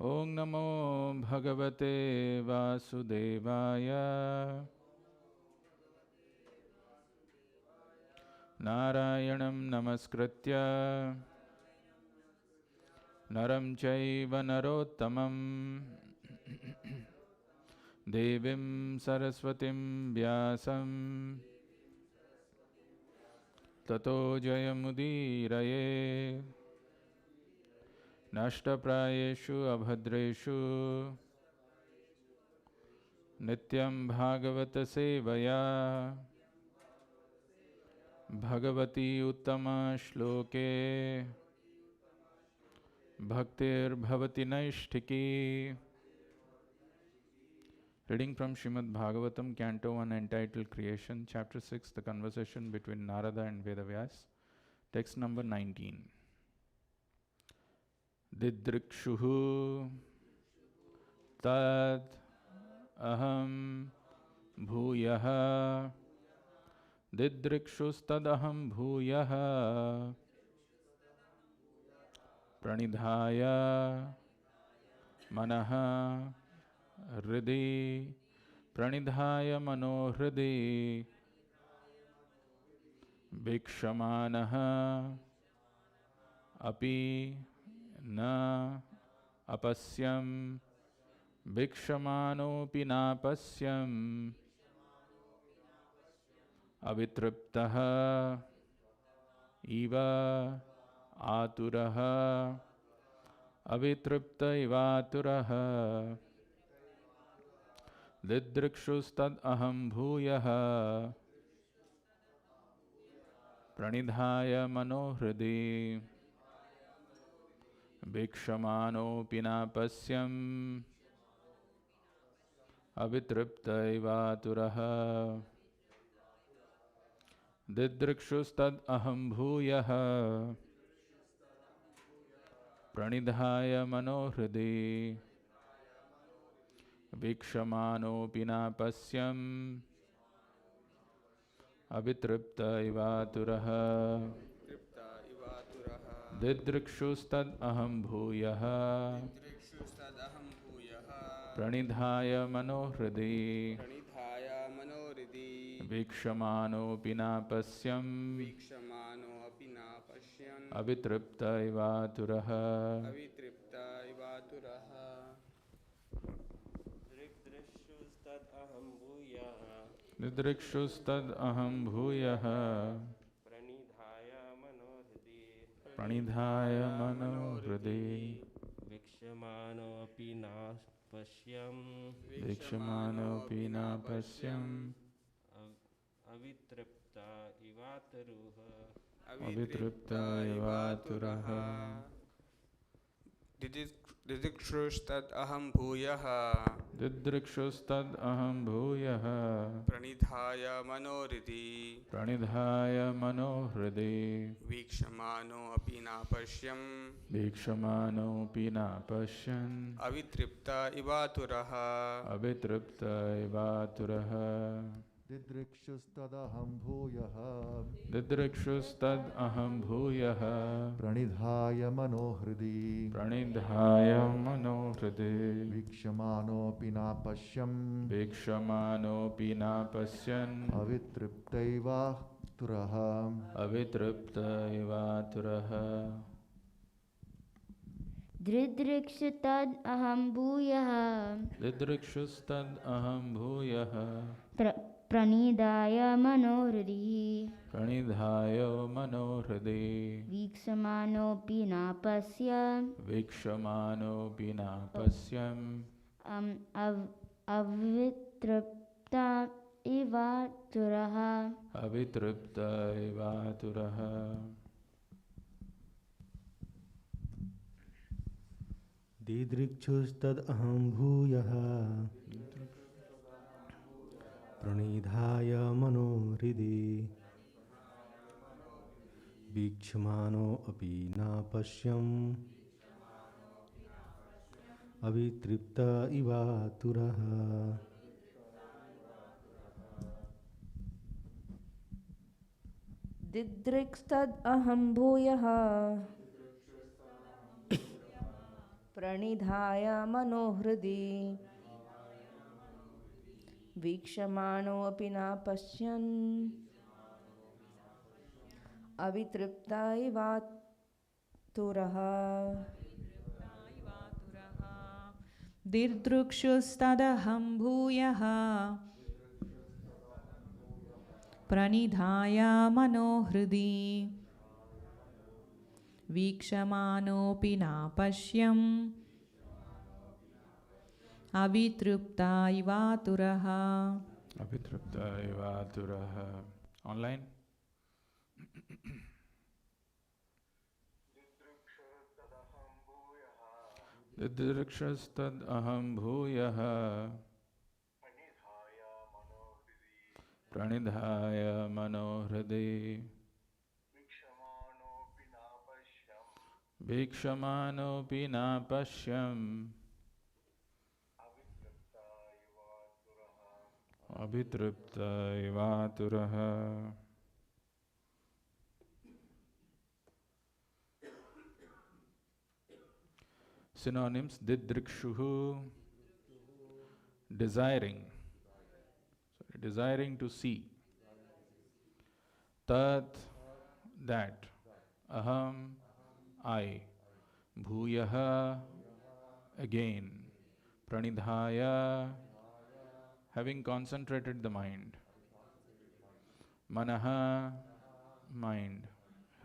Om Namo Bhagavate Vasudevaya. Narayanam Namaskritya Naram Chaiva Narottamam Devim Saraswatim Vyasam Tato Jayamudiraye Nashtaprayeshu Abhadreshu Nityam Bhagavata Sevaya Bhagavati Uttama Shloke Bhaktir Bhavati Naishtiki. Reading from Srimad Bhagavatam, Canto 1, entitled Creation, Chapter 6, the conversation between Narada and Vedavyas, text number 19. Didrikshuhu tad aham bhuyaha Didrikshustad aham bhuyaha Pranidhaya manaha Hridhi Pranidhaya manohridhi Bhikshamanaha Api na apasyam Bhikshamanopi napasyam Avitriptaha Iva Aturaha Avitripta ivaturaha Didrikshustad aham bhuyaha Pranidhaya manohridhi Bhikshamanopi napasyam Avitripta ivaturaha Didrikshustad aham bhuyaha Pranidhaya manohridhi Bhikshamanopi napasyam Avitripta ivaturaha Didrikshustad aham bhuyaha Pranidhaya manohridhi Bhikshamanopi napasyam Avitripta ivaturaha Didrikshustad aham bhuyaha Pranidhaya manohridhi Vikshmanopi napasyam Bhikshamanopi napasyam Avitripta ivataruha Avitripta ivaturaha Didikshustad aham bhuyaha Didrikshustad aham bhuyaha Pranidhaya manohridhi Pranidhaya manohridhi Vikshamano api napashyam Bhikshamanopi napashyan Avitripta ivaturaha Avitripta ivaturaha Didrikshustadaham bhuyaha Didrikshustad aham bhuyaha Pranidhaya manohridi Pranidhaya manohridhi Vikshamanopi napashyam Bhikshamanopi napashyan Avitriptaiva turaha Avitripta ivaturaha Dridrikshutad aham bhuyaha Didrikshustad aham bhuyaha Pranidhaya manohridi Pranidhaya manohridhi Viksamanopi napasya Vikshamanopi napasyam Avitripta ivaturaha Avitripta ivaturaha Didrikshustad aham bhuyaha Pranidhaya manohridi Vikshmano api napasyam Avitripta ivaturaha Didrikstad aham bhuyaha प्रणिधाय मनोहृदि वीक्षमाणोऽपि न पश्यन् अवितृप्ता इवातुरः दिदृक्षुस्तदहं भूयः प्रणिधाय मनोहृदि वीक्षमाणोऽपि न पश्यन् अवितृप्ता इवातुरः. Abhitripta Evaturaha. Online? Didrikshastad aham bhuyaha pranidhaya manohridi Bhikshamanopi na pashyam Abhitripta Evaturaha. Synonyms: Didrikshuhu, desiring, desiring to see. Tat, that. Aham, I. Bhuyaha, again. Pranidhaya, having concentrated the mind. Manaha, mind.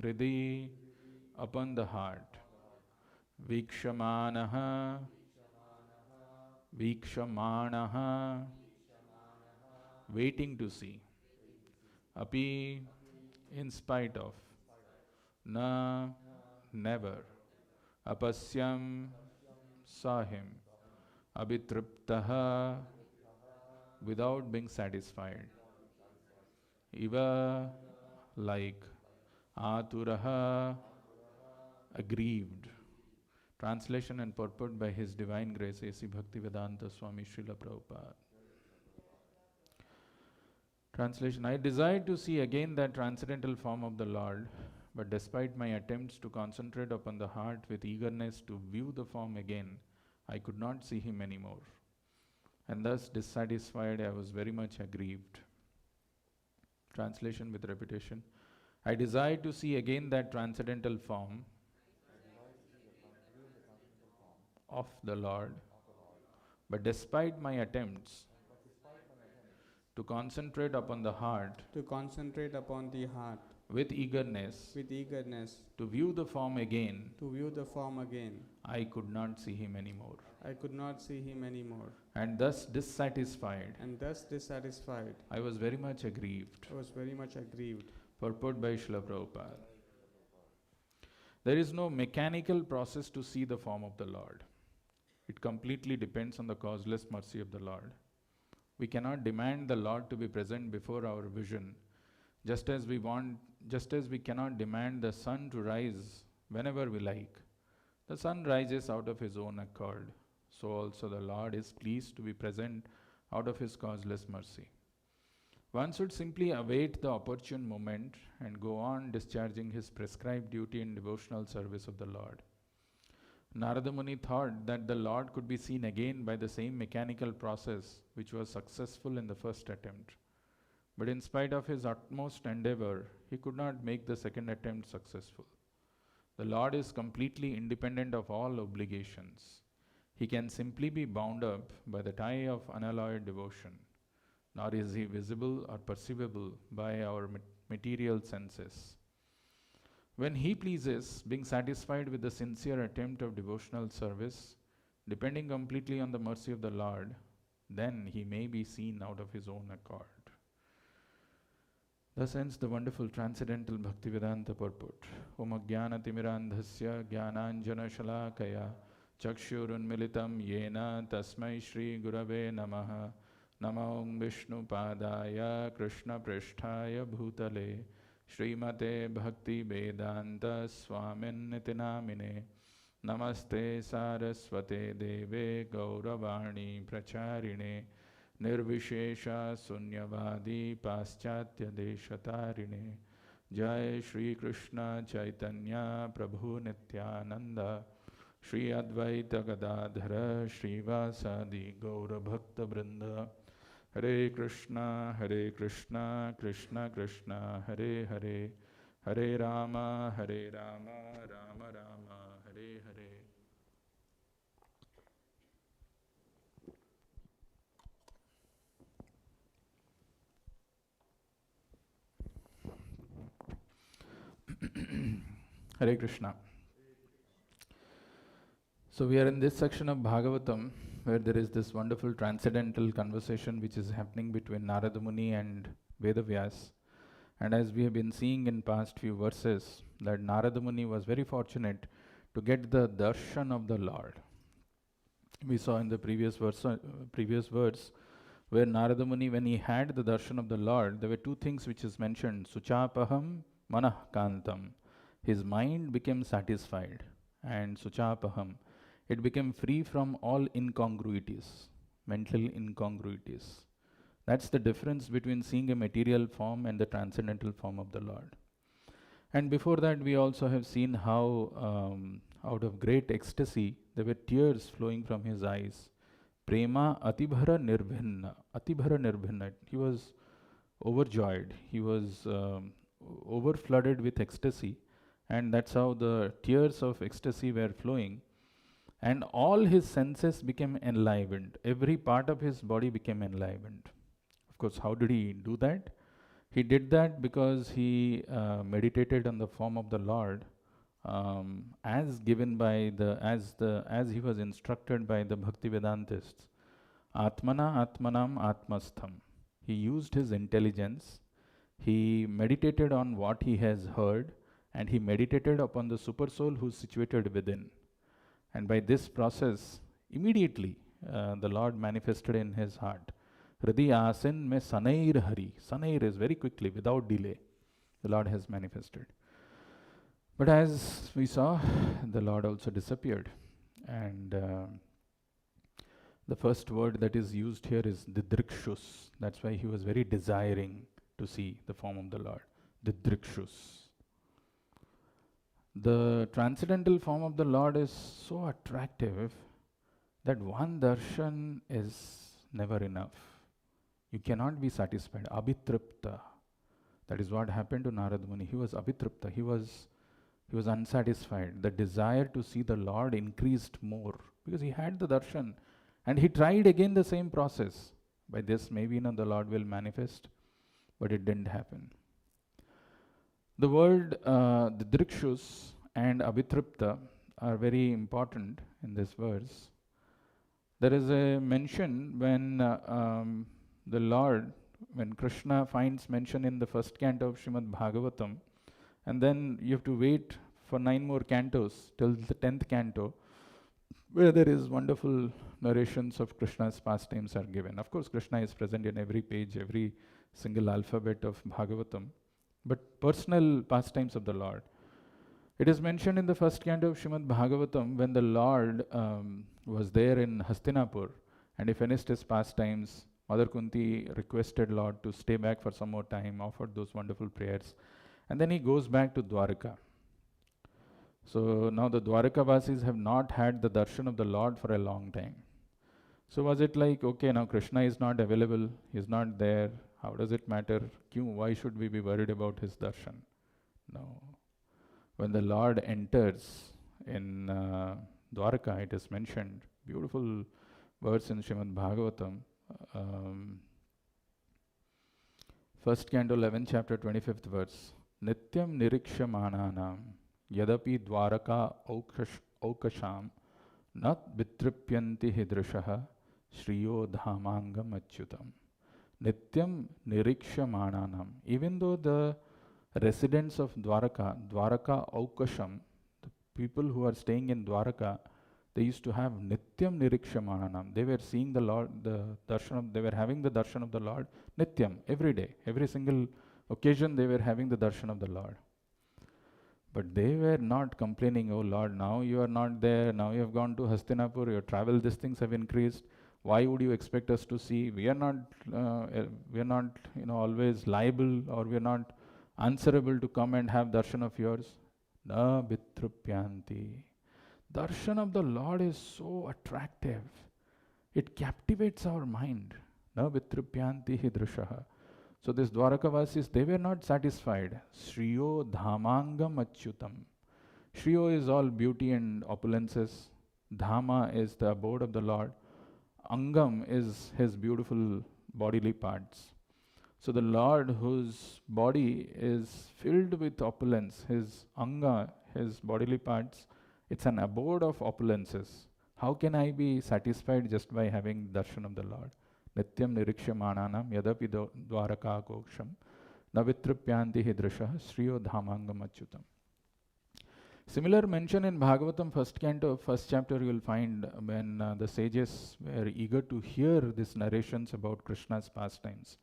Hridi, upon the heart. Vikshamanaha, Vikshamanaha, waiting to see. Api, in spite of. Na, never. Apasyam, saw him. Abhitriptaha, without being satisfied. Iva, like. Aturaha, aggrieved. Translation and purport by His Divine Grace A.C. Bhaktivedanta Swami Srila Prabhupada. Translation: I desired to see again that transcendental form of the Lord, but despite my attempts to concentrate upon the heart with eagerness to view the form again, I could not see Him anymore. And thus, dissatisfied, I was very much aggrieved. Translation with repetition: I desired to see again that transcendental form of the Lord, but despite my attempts to concentrate upon the heart with eagerness to view the form again, I could not see Him anymore. And thus dissatisfied, I was very much aggrieved. Purport by Srila Prabhupada. There is no mechanical process to see the form of the Lord. It completely depends on the causeless mercy of the Lord. We cannot demand the Lord to be present before our vision, just as we cannot demand the sun to rise whenever we like. The sun rises out of His own accord. So also the Lord is pleased to be present out of His causeless mercy. One should simply await the opportune moment and go on discharging his prescribed duty in devotional service of the Lord. Narada Muni thought that the Lord could be seen again by the same mechanical process which was successful in the first attempt. But in spite of his utmost endeavor, he could not make the second attempt successful. The Lord is completely independent of all obligations. He can simply be bound up by the tie of unalloyed devotion, nor is He visible or perceivable by our material senses. When He pleases, being satisfied with the sincere attempt of devotional service, depending completely on the mercy of the Lord, then He may be seen out of His own accord. Thus ends the wonderful transcendental Bhaktivedanta purport. Om Ajnana Timirandhasya Jnananjana Shalakaya Chakshurunmilitam Yena Tasmai Shri Gurave Namaha Namo Vishnu Padaya Krishna Pristhaya Bhutale Srimate Bhakti Vedanta Swamin Nitinamine Namaste Saraswate Deve Gauravani Pracharine Nirvishesha Sunyavadi Paschatya Deshatarine Jai Shri Krishna Chaitanya Prabhu Nityananda Shri Advaita Gadadhara Srivasadi Gaura Bhakta Vrinda. Hare Krishna, Krishna Krishna, Hare Hare, Hare Rama, Rama Rama, Hare Hare. Hare Krishna. So we are in this section of Bhagavatam where there is this wonderful transcendental conversation which is happening between Narada Muni and Vedavyas. And as we have been seeing in past few verses, that Narada Muni was very fortunate to get the darshan of the Lord. We saw in the previous verse where Narada Muni, when he had the darshan of the Lord, there were two things which is mentioned: Suchapaham manah kantam. His mind became satisfied, and Suchapaham, it became free from all incongruities, mental incongruities. That's the difference between seeing a material form and the transcendental form of the Lord. And before that, we also have seen how out of great ecstasy, there were tears flowing from his eyes. Prema atibhara nirbhinna. He was overjoyed. He was overflooded with ecstasy. And that's how the tears of ecstasy were flowing. And all his senses became enlivened. Every part of his body became enlivened. Of course, how did he do that? He did that because he meditated on the form of the Lord as given by as he was instructed by the Bhakti Vedantists. Atmana Atmanam Atmastham. He used his intelligence. He meditated on what he has heard, and he meditated upon the super soul who is situated within. And by this process, immediately the Lord manifested in his heart. Hridi asin me sanair hari. Sanair is very quickly, without delay, the Lord has manifested. But as we saw, the Lord also disappeared. And the first word that is used here is didrikshus. That's why he was very desiring to see the form of the Lord. Didrikshus. The transcendental form of the Lord is so attractive that one darshan is never enough. You cannot be satisfied. Abhitripta. That is what happened to Narada Muni. He was abhitripta. He was unsatisfied. The desire to see the Lord increased more because he had the darshan. And he tried again the same process. By this, maybe the Lord will manifest. But it didn't happen. The word didrikshus and abhitripta are very important in this verse. There is a mention when the Lord, when Krishna finds mention in the first canto of Srimad Bhagavatam, and then you have to wait for 9 more cantos till the 10th canto, where there is wonderful narrations of Krishna's pastimes are given. Of course, Krishna is present in every page, every single alphabet of Bhagavatam, but personal pastimes of the Lord. It is mentioned in the first canto of Srimad Bhagavatam when the Lord was there in Hastinapur and he finished his pastimes. Mother Kunti requested Lord to stay back for some more time, offered those wonderful prayers, and then he goes back to Dwaraka. So now the Dwarkavasis have not had the darshan of the Lord for a long time. So was it like, okay, now Krishna is not available, he is not there, how does it matter? Why should we be worried about his darshan? No. When the Lord enters in Dwarka, it is mentioned, beautiful verse in Srimad Bhagavatam, first canto, 11th chapter, 25th verse. Nityam nirikshamananam yadapi dwaraka aukasham nat vitripyanti hidrishaha shriyo dhamangam achyutam. Nityam nirikshamananam. Even though the residents of Dwaraka Aukasham, the people who are staying in Dwaraka, they used to have Nityam Nirikshamananam. They were seeing the Lord, they were having the darshan of the Lord Nityam, every day, every single occasion they were having the darshan of the Lord. But they were not complaining, oh Lord, now you are not there, now you have gone to Hastinapur, your travel, these things have increased. Why would you expect us to see? We are not always liable, or we are not answerable to come and have darshan of yours. Na vitrupyanti. darshan of the Lord is so attractive. It captivates our mind. Na vitrupyanti hidrushaha. So this Dwarakavasis, they were not satisfied. Shriyo dhamangam achyutam. Shriyo is all beauty and opulences. Dhama is the abode of the Lord. Angam is his beautiful bodily parts. So the Lord, whose body is filled with opulence, his anga, his bodily parts, it's an abode of opulences. How can I be satisfied just by having darshan of the Lord? Nityam nirikshamananam yadapi dwaraka koksham navitrupyanti hidrashah shriyo dhamangam achyutam. Similar mention in Bhagavatam, first canto, first chapter, you will find when the sages were eager to hear these narrations about Krishna's pastimes.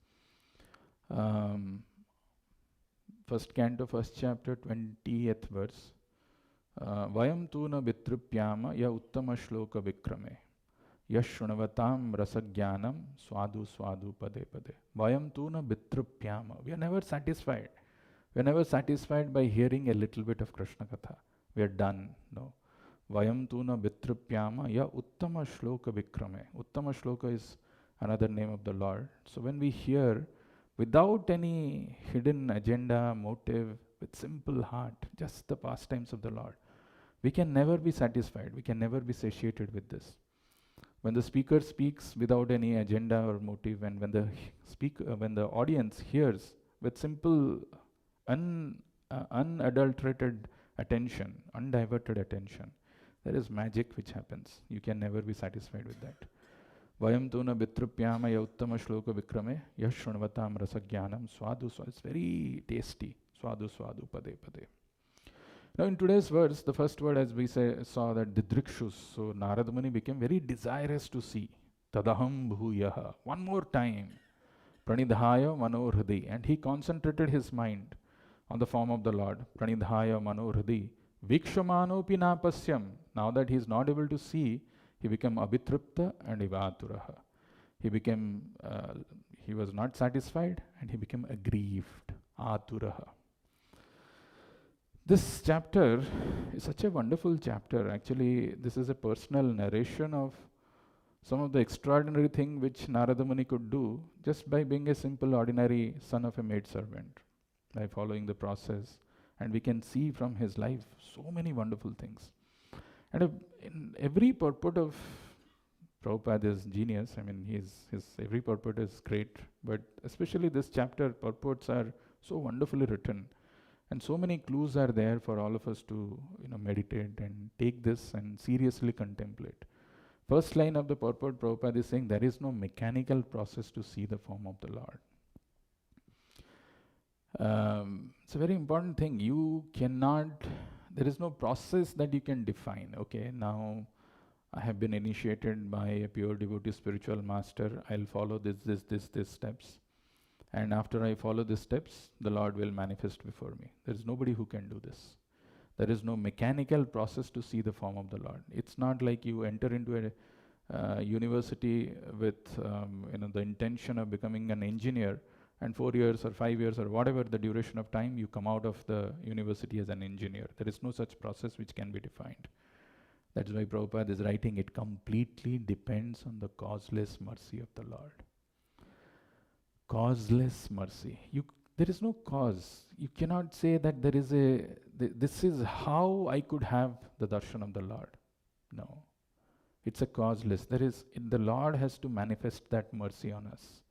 First canto, first chapter, 20th verse. Vayam tuna vitrupyama ya uttama shloka vikrame yashrunavatam rasagyanam swadu swadu pade pade. Vayam tuna vitrupyama. We are never satisfied. We are never satisfied by hearing a little bit of Krishna Katha. We are done. No. Vayam tuna vitrupyama ya uttama shloka vikrame. Uttama shloka is another name of the Lord. So when we hear without any hidden agenda, motive, with simple heart, just the pastimes of the Lord, we can never be satisfied. We can never be satiated with this. When the speaker speaks without any agenda or motive, and when the audience hears with simple, unadulterated attention, undiverted attention, there is magic which happens. You can never be satisfied with that. Vayam tuna vitrupyama ya uttama shloka vikrame yashrunvatam rasagyanam swadu swadu. It's very tasty. Swadu swadu pade pade. Now in today's verse, the first word, as we saw that didrikshus. So Narada Muni became very desirous to see. Tadaham bhuyaha. One more time. Pranidhaya manohridi. And he concentrated his mind on the form of the Lord. Pranidhaya manohridi. Vikshamanopi napasyam. Now that he is not able to see, he became abhitripta and ivaturaha. He was not satisfied and he became aggrieved. Aturaha. This chapter is such a wonderful chapter. Actually, this is a personal narration of some of the extraordinary thing which Narada Muni could do just by being a simple, ordinary son of a maidservant, by following the process. And we can see from his life so many wonderful things. And in every purport of Prabhupada is genius. I mean, his every purport is great, but especially this chapter, purports are so wonderfully written. And so many clues are there for all of us to meditate and take this and seriously contemplate. First line of the purport, Prabhupada is saying, there is no mechanical process to see the form of the Lord. It's a very important thing. There is no process that you can define. Okay, now I have been initiated by a pure devotee spiritual master. I'll follow this steps. And after I follow these steps, the Lord will manifest before me. There is nobody who can do this. There is no mechanical process to see the form of the Lord. It's not like you enter into a university with the intention of becoming an engineer, and 4 years or 5 years or whatever the duration of time, you come out of the university as an engineer. There is no such process which can be defined. That's why Prabhupada is writing, it completely depends on the causeless mercy of the Lord. Causeless mercy. There is no cause. You cannot say that there is this is how I could have the darshan of the Lord. No. It's a causeless. The Lord has to manifest that mercy on us.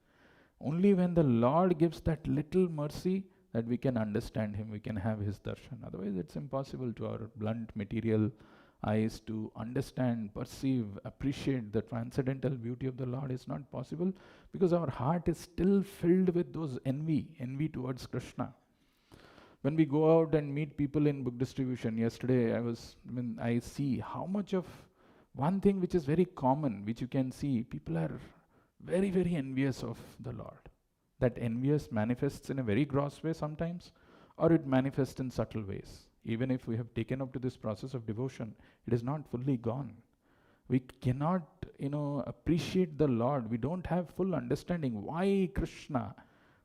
Only when the Lord gives that little mercy that we can understand Him, we can have His darshan. Otherwise, it's impossible to our blunt material eyes to understand, perceive, appreciate the transcendental beauty of the Lord. Is not possible because our heart is still filled with those envy towards Krishna. When we go out and meet people in book distribution, yesterday I see how much of one thing which is very common, which you can see, people are very, very envious of the Lord. That envious manifests in a very gross way sometimes, or it manifests in subtle ways. Even if we have taken up to this process of devotion, it is not fully gone. We cannot, appreciate the Lord. We don't have full understanding why Krishna,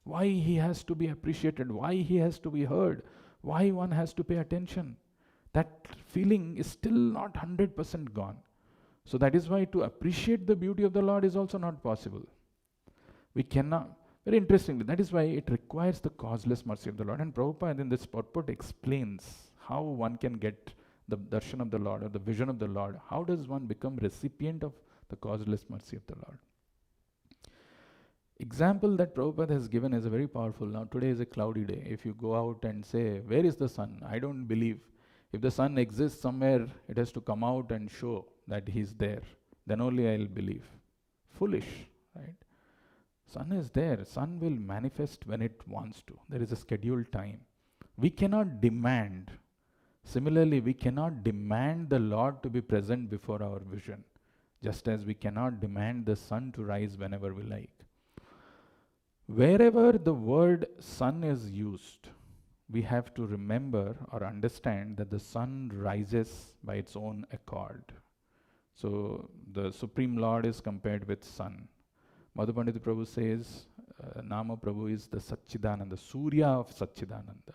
why He has to be appreciated, why He has to be heard, why one has to pay attention. that feeling is still not 100% gone. So that is why to appreciate the beauty of the Lord is also not possible. We cannot. Very interestingly, that is why it requires the causeless mercy of the Lord. And Prabhupada in this purport explains how one can get the darshan of the Lord or the vision of the Lord. How does one become recipient of the causeless mercy of the Lord? Example that Prabhupada has given is a very powerful. Now today is a cloudy day. If you go out and say, where is the sun? I don't believe. If the sun exists somewhere, it has to come out and show that he's there. Then only I'll believe. Foolish, right? Sun is there. Sun will manifest when it wants to. There is a scheduled time. We cannot demand. Similarly, we cannot demand the Lord to be present before our vision, just as we cannot demand the sun to rise whenever we like. Wherever the word sun is used, we have to remember or understand that the sun rises by its own accord. So the Supreme Lord is compared with sun. Madhupandita Prabhu says, Nama Prabhu is the Satchidananda, Surya of Satchidananda.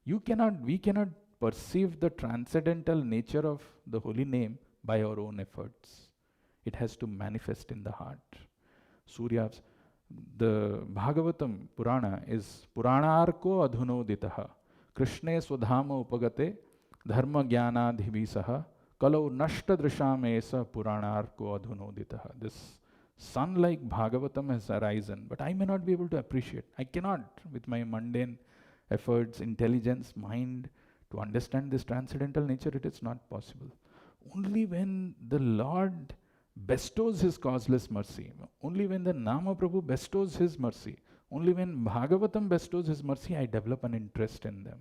We cannot perceive the transcendental nature of the holy name by our own efforts. It has to manifest in the heart. Surya, the Bhagavatam Purana is Puranarko Adhunoditaha, Krishne Swadhama Upagate, Dharma Jnana Dhivisaha, Kalau Nashta Drishamesa Puranarko Adhunoditaha. This sun like Bhagavatam has arisen, but I may not be able to appreciate. I cannot, with my mundane efforts, intelligence, mind, to understand this transcendental nature. It is not possible. Only when the Lord bestows his causeless mercy, only when the Nama Prabhu bestows his mercy, only when Bhagavatam bestows his mercy, I develop an interest in them.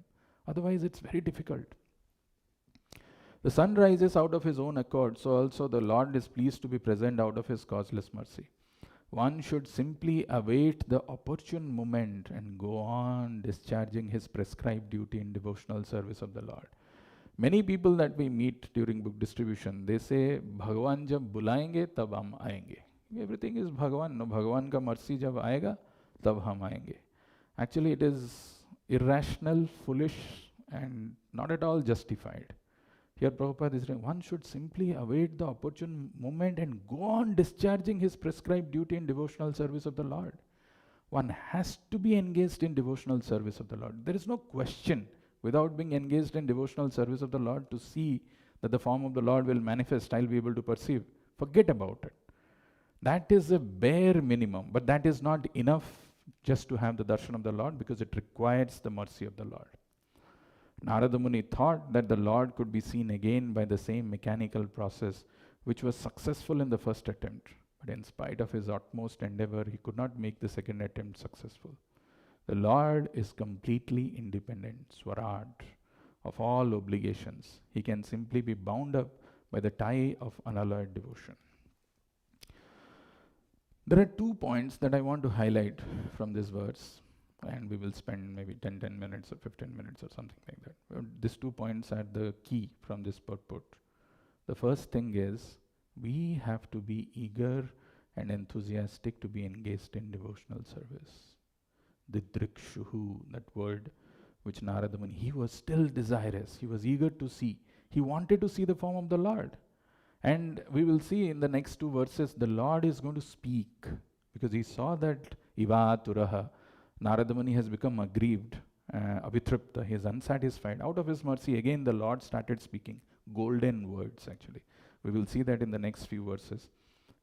Otherwise, it's very difficult. The sun rises out of his own accord, so also the Lord is pleased to be present out of his causeless mercy. One should simply await the opportune moment and go on discharging his prescribed duty in devotional service of the Lord. Many people that we meet during book distribution, they say, Bhagavan jab bulayenge, tab hum aayenge. Everything is Bhagavan. No, Bhagavan ka mercy jab aayega, tab hum aayenge. Actually, it is irrational, foolish, and not at all justified. Here Prabhupada is saying, one should simply await the opportune moment and go on discharging his prescribed duty in devotional service of the Lord. One has to be engaged in devotional service of the Lord. There is no question without being engaged in devotional service of the Lord to see that the form of the Lord will manifest, I'll be able to perceive. Forget about it. That is a bare minimum, but that is not enough just to have the darshan of the Lord, because it requires the mercy of the Lord. Narada Muni thought that the Lord could be seen again by the same mechanical process which was successful in the first attempt. But in spite of his utmost endeavor, he could not make the second attempt successful. The Lord is completely independent, Swaraj, of all obligations. He can simply be bound up by the tie of unalloyed devotion. There are 2 points that I want to highlight from this verse, and we will spend maybe 10 minutes or 15 minutes or something like that. These 2 points are the key from this purport. The first thing is, we have to be eager and enthusiastic to be engaged in devotional service. Didrikshuhu, that word which Narada Muni, he was still desirous, he was eager to see. He wanted to see the form of the Lord. And we will see in the next 2 verses, the Lord is going to speak, because he saw that Iva Turaha, Narada Muni has become aggrieved, avitripta, he is unsatisfied. Out of his mercy, again the Lord started speaking golden words actually. We will see that in the next few verses,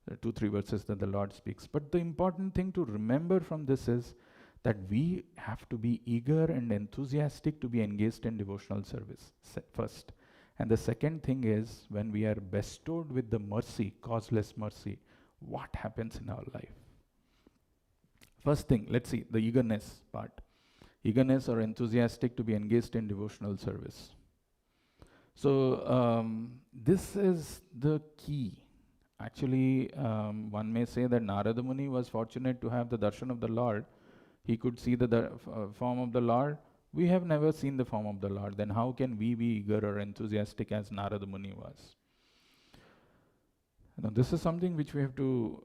2-3 verses that the Lord speaks. But the important thing to remember from this is that we have to be eager and enthusiastic to be engaged in devotional service first. And the second thing is, when we are bestowed with the mercy, causeless mercy, what happens in our life? First thing, let's see, the eagerness part. Eagerness or enthusiastic to be engaged in devotional service. So this is the key. Actually, one may say that Narada Muni was fortunate to have the darshan of the Lord. He could see the form of the Lord. We have never seen the form of the Lord. Then how can we be eager or enthusiastic as Narada Muni was? Now, this is something which we have to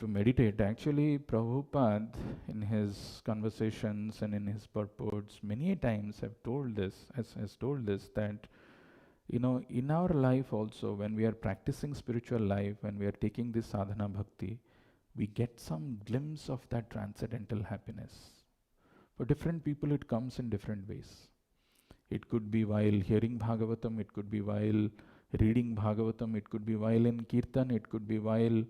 meditate. Actually, Prabhupada, in his conversations and in his purports, many times have told this, has told this, that In our life also, when we are practicing spiritual life, when we are taking this sadhana bhakti, we get some glimpse of that transcendental happiness. For different people, it comes in different ways. It could be while hearing Bhagavatam, it could be while reading Bhagavatam, it could be while in Kirtan, it could be while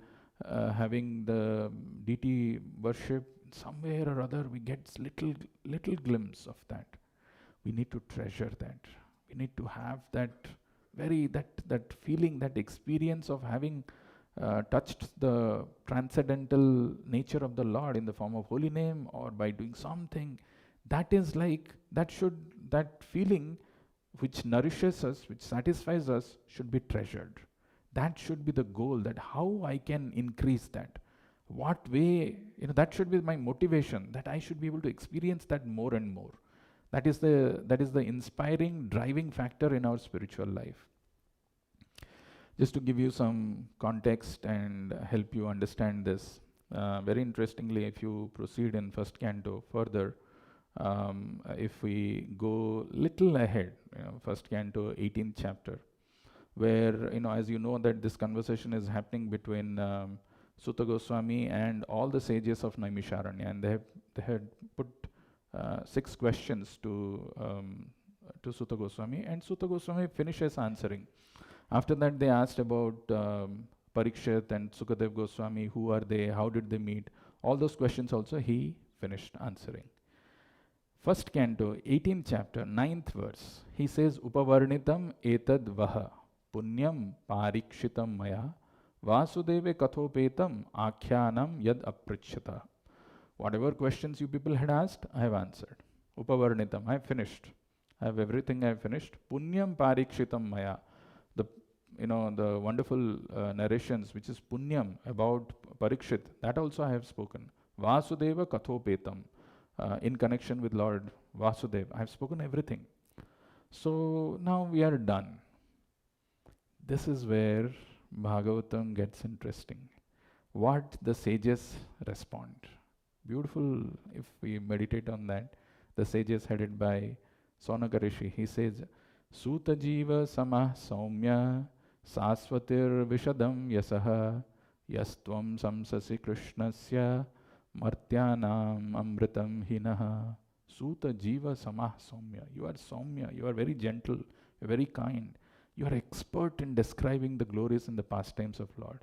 having the deity worship. Somewhere or other, we get little glimpse of that. We need to treasure that. We need to have that feeling, that experience of having touched the transcendental nature of the Lord in the form of holy name or by doing something. That is like, that feeling which nourishes us, which satisfies us, should be treasured. That should be the goal, that how I can increase that. What way, that should be my motivation, that I should be able to experience that more and more. That is the inspiring, driving factor in our spiritual life. Just to give you some context and help you understand this, very interestingly, if you proceed in first canto further, if we go little ahead, first canto, 18th chapter, where, as you know that this conversation is happening between Sutta Goswami and all the sages of Naimisharanya, and they had put 6 questions to Sutta Goswami, and Sutta Goswami finishes answering. After that, they asked about Parikshit and Sukadev Goswami, who are they, how did they meet? All those questions also he finished answering. First canto, 18th chapter, 9th verse, he says, Upavarnitam etad vaha, punyam parikshitam maya, vasudeve kathopetam akyanam yad aprichyata. Whatever questions you people had asked, I have answered. Upavarnitam, I have finished. I have everything I have finished. Punyam parikshitam maya. The wonderful narrations, which is Punyam about Parikshit, that also I have spoken. Vasudeva kathopetam, in connection with Lord Vasudeva. I have spoken everything. So now we are done. This is where Bhagavatam gets interesting. What the sages respond. Beautiful, if we meditate on that. The sages headed by Sonaka Rishi, he says, Suta jiva samah saumya sasvatir vishadam yasaha yastvam samsasi krishnasya martyanam amritam hinaha. Suta jiva samah saumya. You are saumya, you are very gentle, you are very kind. You are expert in describing the glories and the pastimes of Lord.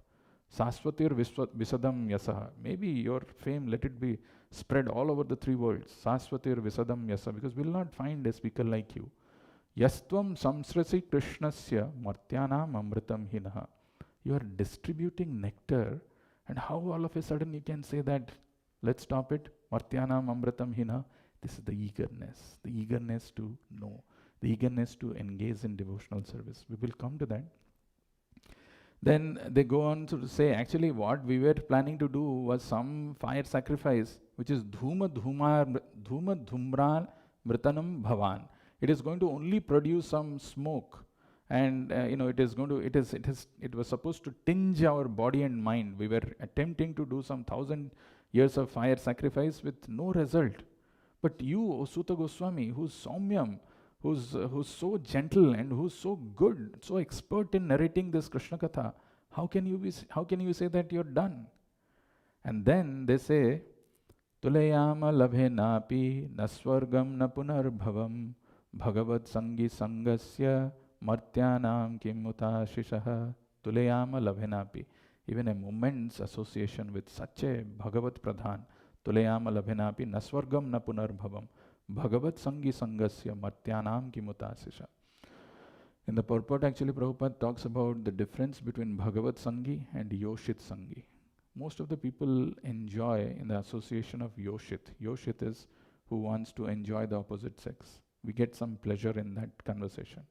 Sasvatir visadam yasaha. Maybe your fame, let it be spread all over the 3 worlds. Sasvatir visadam yasa, because we will not find a speaker like you. Yastvam samsrasi krishnasya martyanam amritam hinaha. You are distributing nectar, and how all of a sudden you can say that, let's stop it, martyanam amritam hinaha. This is the eagerness to know, the eagerness to engage in devotional service. We will come to that. Then they go on to say, actually what we were planning to do was some fire sacrifice, which is dhuma dhumran mritanam bhavan. It is going to only produce some smoke, and it was supposed to tinge our body and mind. We were attempting to do some 1,000 years of fire sacrifice with no result. But you, O Sutta Goswami, who's Saumyam, who's so gentle and who's so good, so expert in narrating this Krishna Katha, how can you say that you're done? And then they say, Tulayama labhe napi naswargam na punarbhavam bhagavad sangi sangasya martyanam kimuta shishaha. Tulayama labhe napi. Even a moment's association with such a Bhagavat Pradhan, Tulayama labhe napi naswargam na punarbhavam Bhagavat Sangi Sangasya Martyanam Kimutasisha. In the purport, actually, Prabhupada talks about the difference between Bhagavat Sangi and Yoshit Sangi. Most of the people enjoy in the association of Yoshit. Yoshit is who wants to enjoy the opposite sex. We get some pleasure in that conversation.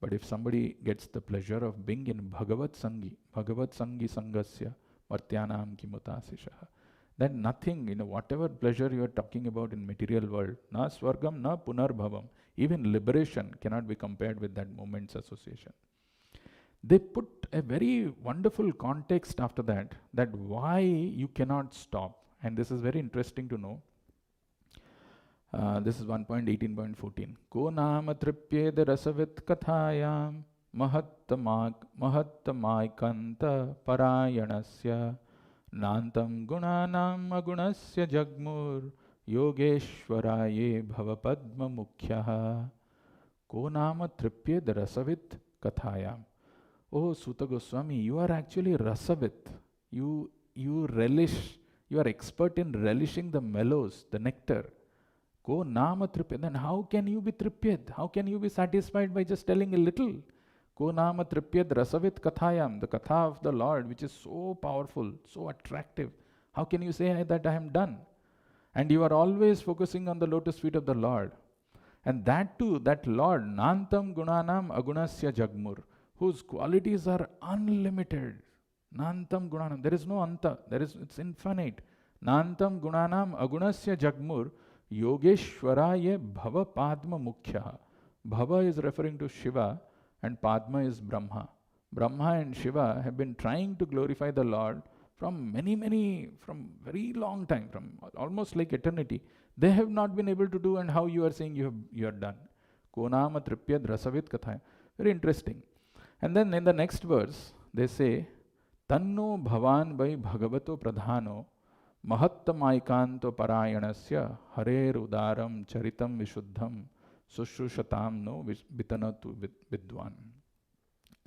But if somebody gets the pleasure of being in Bhagavat Sangi Sangasya Martyanam Kimutasisha, then nothing, whatever pleasure you are talking about in material world, na swargam, na punarbhavam, even liberation cannot be compared with that moment's association. They put a very wonderful context after that why you cannot stop. And this is very interesting to know. This is 1.18.14. Ko nama tripyed rasavit kathayam mahattamaikanта parayanasya nantam gunanam agunasya jagmur yogeshwaraye bhavapadma mukhyaha ko nama tripyed rasavit kathayam. Oh, Suta Goswami, you are actually rasavit. You relish, you are expert in relishing the mellows, the nectar. Ko nama tripyad. Then how can you be tripyad? How can you be satisfied by just telling a little? Ko nama tripyad rasavit kathayam. The katha of the Lord, which is so powerful, so attractive. How can you say that I am done? And you are always focusing on the lotus feet of the Lord. And that too, that Lord, Nantam Gunanam Agunasya Jagmur, whose qualities are unlimited. Nantam Gunanam, there is no anta, it's infinite. Nantam Gunanam Agunasya Jagmur, Yogeshwaraye Bhava Padma Mukhya. Bhava is referring to Shiva and Padma is Brahma. Brahma and Shiva have been trying to glorify the Lord from from very long time, from almost like eternity. They have not been able to do, and how you are saying you are done. Konama Tripyad Rasavit Katha. Very interesting. And then in the next verse, they say, Tanno Bhavan by Bhagavato Pradhano Mahattamaikanto Parayanasya Harer Udaram Charitam Vishuddham Sushushatam no Vitanatu Vidwan.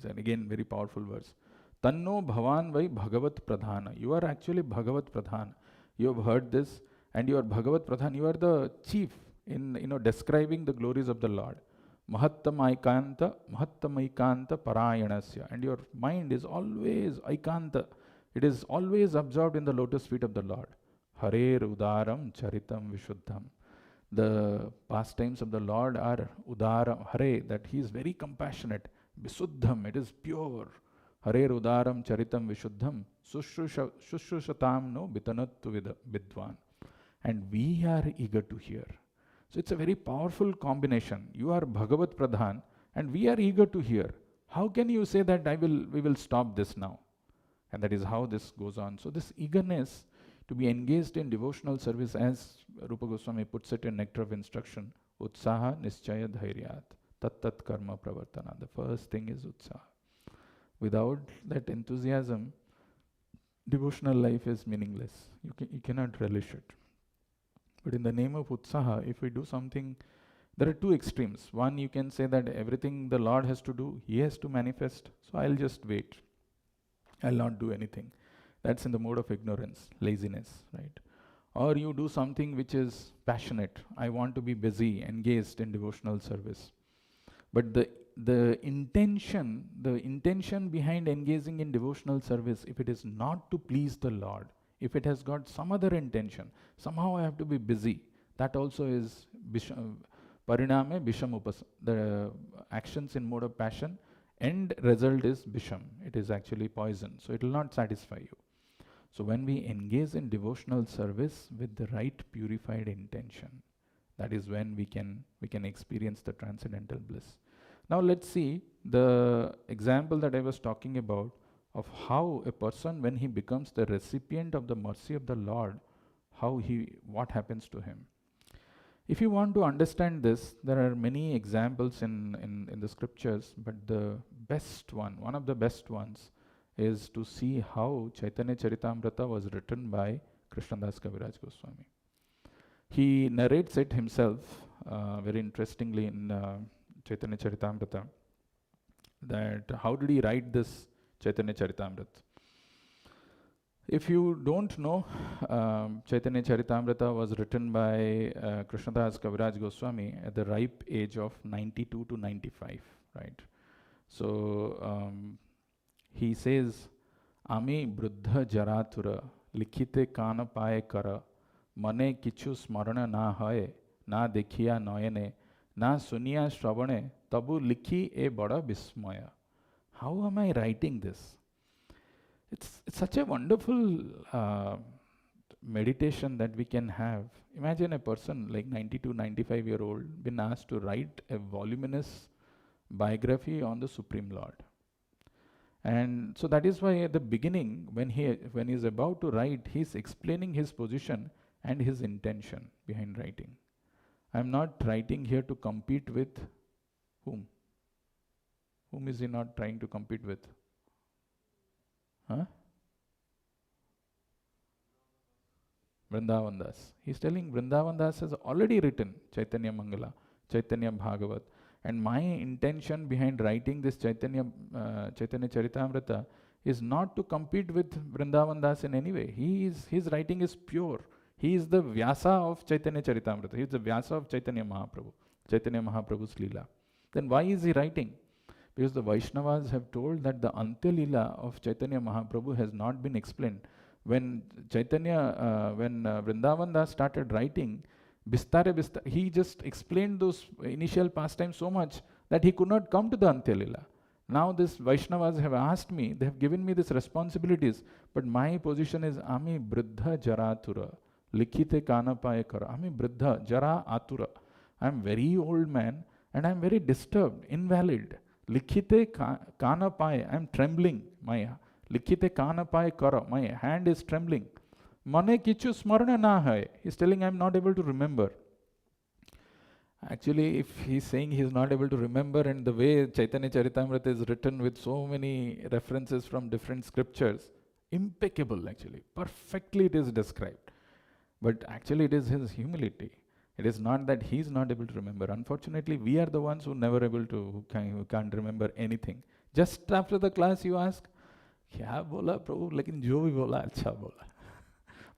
And again, very powerful verse. Tanno Bhavan vai Bhagavat Pradhana. You are actually Bhagavat Pradhan. You have heard this, and you are Bhagavat Pradhan. You are the chief in describing the glories of the Lord. Mahattamaikanta Parayanasya. And your mind is always Aikanta. It is always absorbed in the lotus feet of the Lord. Harer Udaram Charitam Vishuddham. The pastimes of the Lord are Udaram, Hare, that He is very compassionate. Visuddham, it is pure. Harer Udaram Charitam Vishuddham. Shushushatam no Bitanatu Vidwan. And we are eager to hear. So it's a very powerful combination. You are Bhagavat Pradhan and we are eager to hear. How can you say that we will stop this now? And that is how this goes on. So this eagerness to be engaged in devotional service, as Rupa Goswami puts it in Nectar of Instruction, Utsaha Nischaya Dhairyat Tat Karma Pravartana. The first thing is Utsaha. Without that enthusiasm, devotional life is meaningless. You cannot relish it. But in the name of Utsaha, if we do something, there are two extremes. One, you can say that everything the Lord has to do, He has to manifest, so I'll just wait. I'll not do anything. That's in the mode of ignorance, laziness, right? Or you do something which is passionate. I want to be busy, engaged in devotional service. But the intention behind engaging in devotional service, if it is not to please the Lord, if it has got some other intention, somehow I have to be busy, that also is pariname bisham upas. The actions in mode of passion, end result is bisham. It is actually poison, so it will not satisfy you. So when we engage in devotional service with the right purified intention, that is when we can experience the transcendental bliss. Now let's see the example that I was talking about of how a person, when he becomes the recipient of the mercy of the Lord, what happens to him. If you want to understand this, there are many examples in the scriptures, but the best one of the best ones, is to see how Chaitanya Charitamrita was written by Krishnadas Kaviraj Goswami. He narrates it himself very interestingly in Chaitanya Charitamrita, that how did he write this Chaitanya Charitamrita. If you don't know, Chaitanya Charitamrita was written by Krishnadas Kaviraj Goswami at the ripe age of 92 to 95, right? So he says, Ami Bruddha Jaratura Likhite Kana Paye Kara Mane Kichu Smarana Na Haye Na Dekhiya Noyane Na Suniya Shravane Tabu Likhi E Bada Bismaya. How am I writing this? It's such a wonderful meditation that we can have. Imagine a person like 92, 95-year-old been asked to write a voluminous biography on the Supreme Lord. And so that is why at the beginning, when he is about to write, he is explaining his position and his intention behind writing. I am not writing here to compete with whom? Whom is he not trying to compete with? Huh? Vrindavan Das. He's telling Vrindavan Das has already written Chaitanya Mangala, Chaitanya Bhagavat. And my intention behind writing this Chaitanya Charitamrita is not to compete with Vrindavan Das in any way. His writing is pure. He is the Vyasa of Chaitanya Charitamrita. He is the Vyasa of Chaitanya Mahaprabhu, Chaitanya Mahaprabhu's Leela. Then why is he writing? Because the Vaishnavas have told that the Antya Leela of Chaitanya Mahaprabhu has not been explained. When Vrindavan Das started writing, he just explained those initial pastimes so much that he could not come to the Antya Leela. Now this Vaishnavas have asked me, they have given me these responsibilities, but my position is Ami Briddha Jaratura, Likhite Kanapaye Kara. Ami Briddha Jara Atura. I am very old man and I am very disturbed, invalid. Likhite Kanapaye, I am trembling. My Likhite Kanapaye Kara, my hand is trembling. Mane kichu smarana na hai. He's telling I am not able to remember. Actually, if he's saying he's not able to remember, and the way Chaitanya Charitamrita is written with so many references from different scriptures, impeccable actually, perfectly it is described. But actually it is his humility. It is not that he's not able to remember. Unfortunately, we are the ones who can't remember anything. Just after the class you ask, kya bola Prabhu, lekin jo bhi bola, acha bola.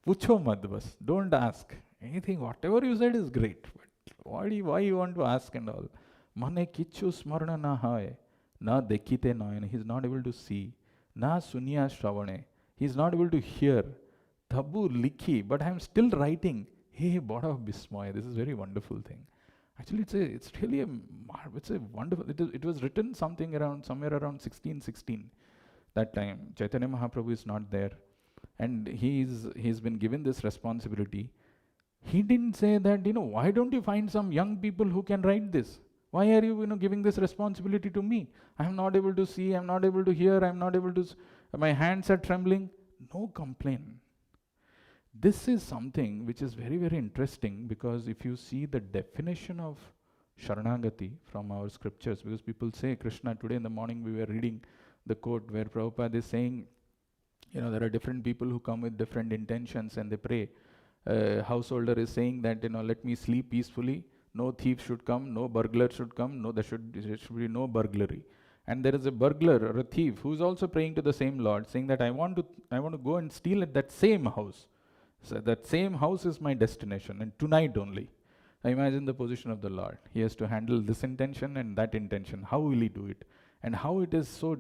Pucho mat bas, don't ask. Anything, whatever you said is great. But why you want to ask and all? Mane kichu smarana na hai, na dekite noyane. He's not able to see. Na sunya shravane. He's not able to hear. Tabu likhi, but I'm still writing. Hey, Bada of Bismoy, this is a very wonderful thing. Actually, it's really a wonderful. It was written somewhere around 1616. That time, Chaitanya Mahaprabhu is not there, and he's been given this responsibility. He didn't say that, why don't you find some young people who can write this? Why are you, giving this responsibility to me? I'm not able to see, I'm not able to hear, I'm not able to, my hands are trembling. No complaint. This is something which is very, very interesting, because if you see the definition of Sharanagati from our scriptures, because people say Krishna, today in the morning we were reading the quote where Prabhupada is saying, there are different people who come with different intentions and they pray. Householder is saying that, let me sleep peacefully, no thief should come, no burglar should come, there should be no burglary. And there is a burglar or a thief who is also praying to the same Lord, saying that I want to go and steal at that same house. So that same house is my destination, and tonight only. I imagine the position of the Lord. He has to handle this intention and that intention. How will he do it? And how it is so,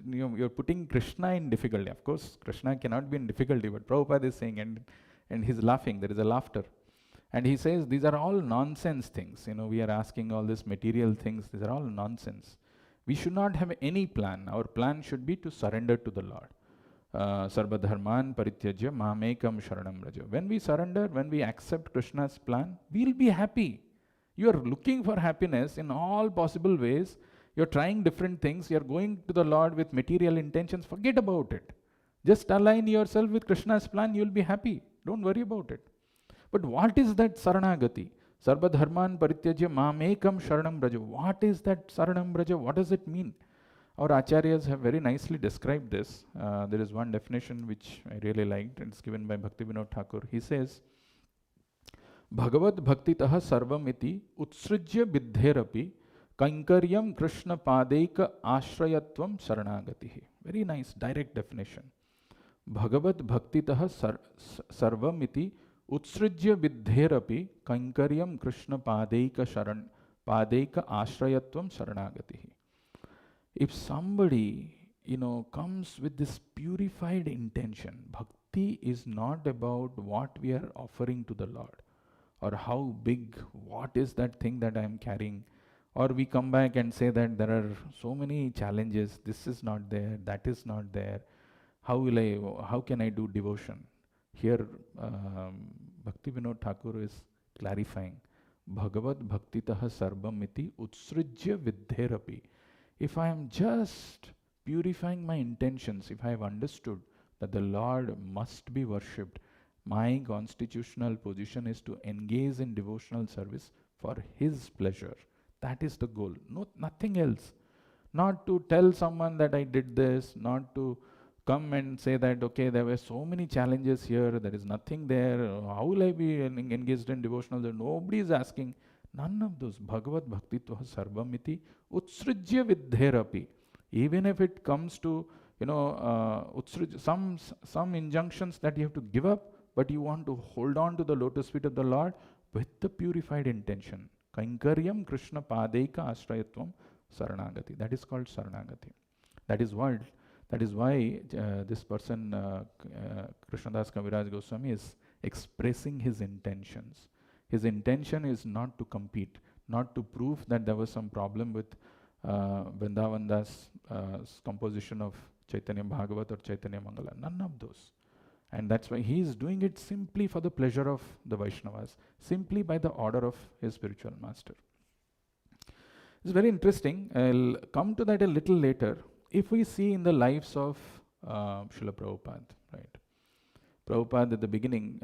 you're putting Krishna in difficulty. Of course, Krishna cannot be in difficulty, but Prabhupada is saying, and he's laughing, there is a laughter. And he says, these are all nonsense things. We are asking all these material things, these are all nonsense. We should not have any plan. Our plan should be to surrender to the Lord. Sarva dharman parityajya mamekam sharanam raja. When we surrender, when we accept Krishna's plan, we'll be happy. You are looking for happiness in all possible ways. You're trying different things. You're going to the Lord with material intentions. Forget about it. Just align yourself with Krishna's plan. You'll be happy. Don't worry about it. But what is that saranagati? Sarva dharman parityajya mamekam sharanam raja. What is that saranam raja? What does it mean? Our acharyas have very nicely described this. There is one definition which I really liked. It's given by Bhaktivinoda Thakur. He says, Bhagavad bhaktitaha sarvam iti utsrijya biddherapi kankaryam krishna padeika ashrayatvam saranagatihi. Very nice, direct definition. Bhagavad bhaktitaha sarvam iti utsrijya biddherapi kankaryam krishna padeika ashrayatvam saranagatihi. If somebody, comes with this purified intention, bhakti is not about what we are offering to the Lord, or how big, what is that thing that I am carrying, or we come back and say that there are so many challenges, this is not there, that is not there, how can I do devotion? Here, Bhaktivinoda Thakur is clarifying, Bhagavad bhaktitaha sarvam iti utsrijya viddherapi. If I am just purifying my intentions, if I have understood that the Lord must be worshipped, my constitutional position is to engage in devotional service for His pleasure. That is the goal. Nothing else. Not to tell someone that I did this, not to come and say that, okay, there were so many challenges here, there is nothing there, how will I be engaged in devotional? Nobody is asking. None of those. Bhagavad Bhaktitva Sarvamiti Utsrujya Vidherapi. Even if it comes to, some injunctions that you have to give up, but you want to hold on to the lotus feet of the Lord with the purified intention. Kainkaryam Krishna Padeika Ashrayatvam Saranagati. That is called Saranagati. That is why this person, Krishnadas Kaviraj Goswami, is expressing his intentions. His intention is not to compete, not to prove that there was some problem with Vrindavan Das' composition of Chaitanya Bhagavat or Chaitanya Mangala. None of those. And that's why he is doing it simply for the pleasure of the Vaishnavas, simply by the order of his spiritual master. It's very interesting. I'll come to that a little later. If we see in the lives of Srila Prabhupada, right? Prabhupada at the beginning,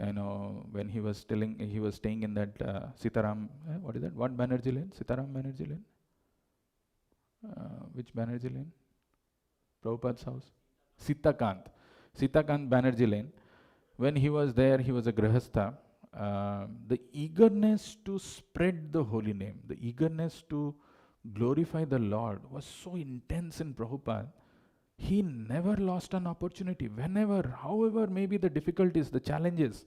when he was staying in that Sitaram, what is that? What Banerjee Lane? Sitaram Banerjee Lane? Which Banerjee Lane? Prabhupada's house? Sitakant Banerjee Lane. When he was there, he was a Grihastha. The eagerness to spread the holy name, the eagerness to glorify the Lord was so intense in Prabhupada. He never lost an opportunity. Whenever, however, maybe the difficulties, the challenges,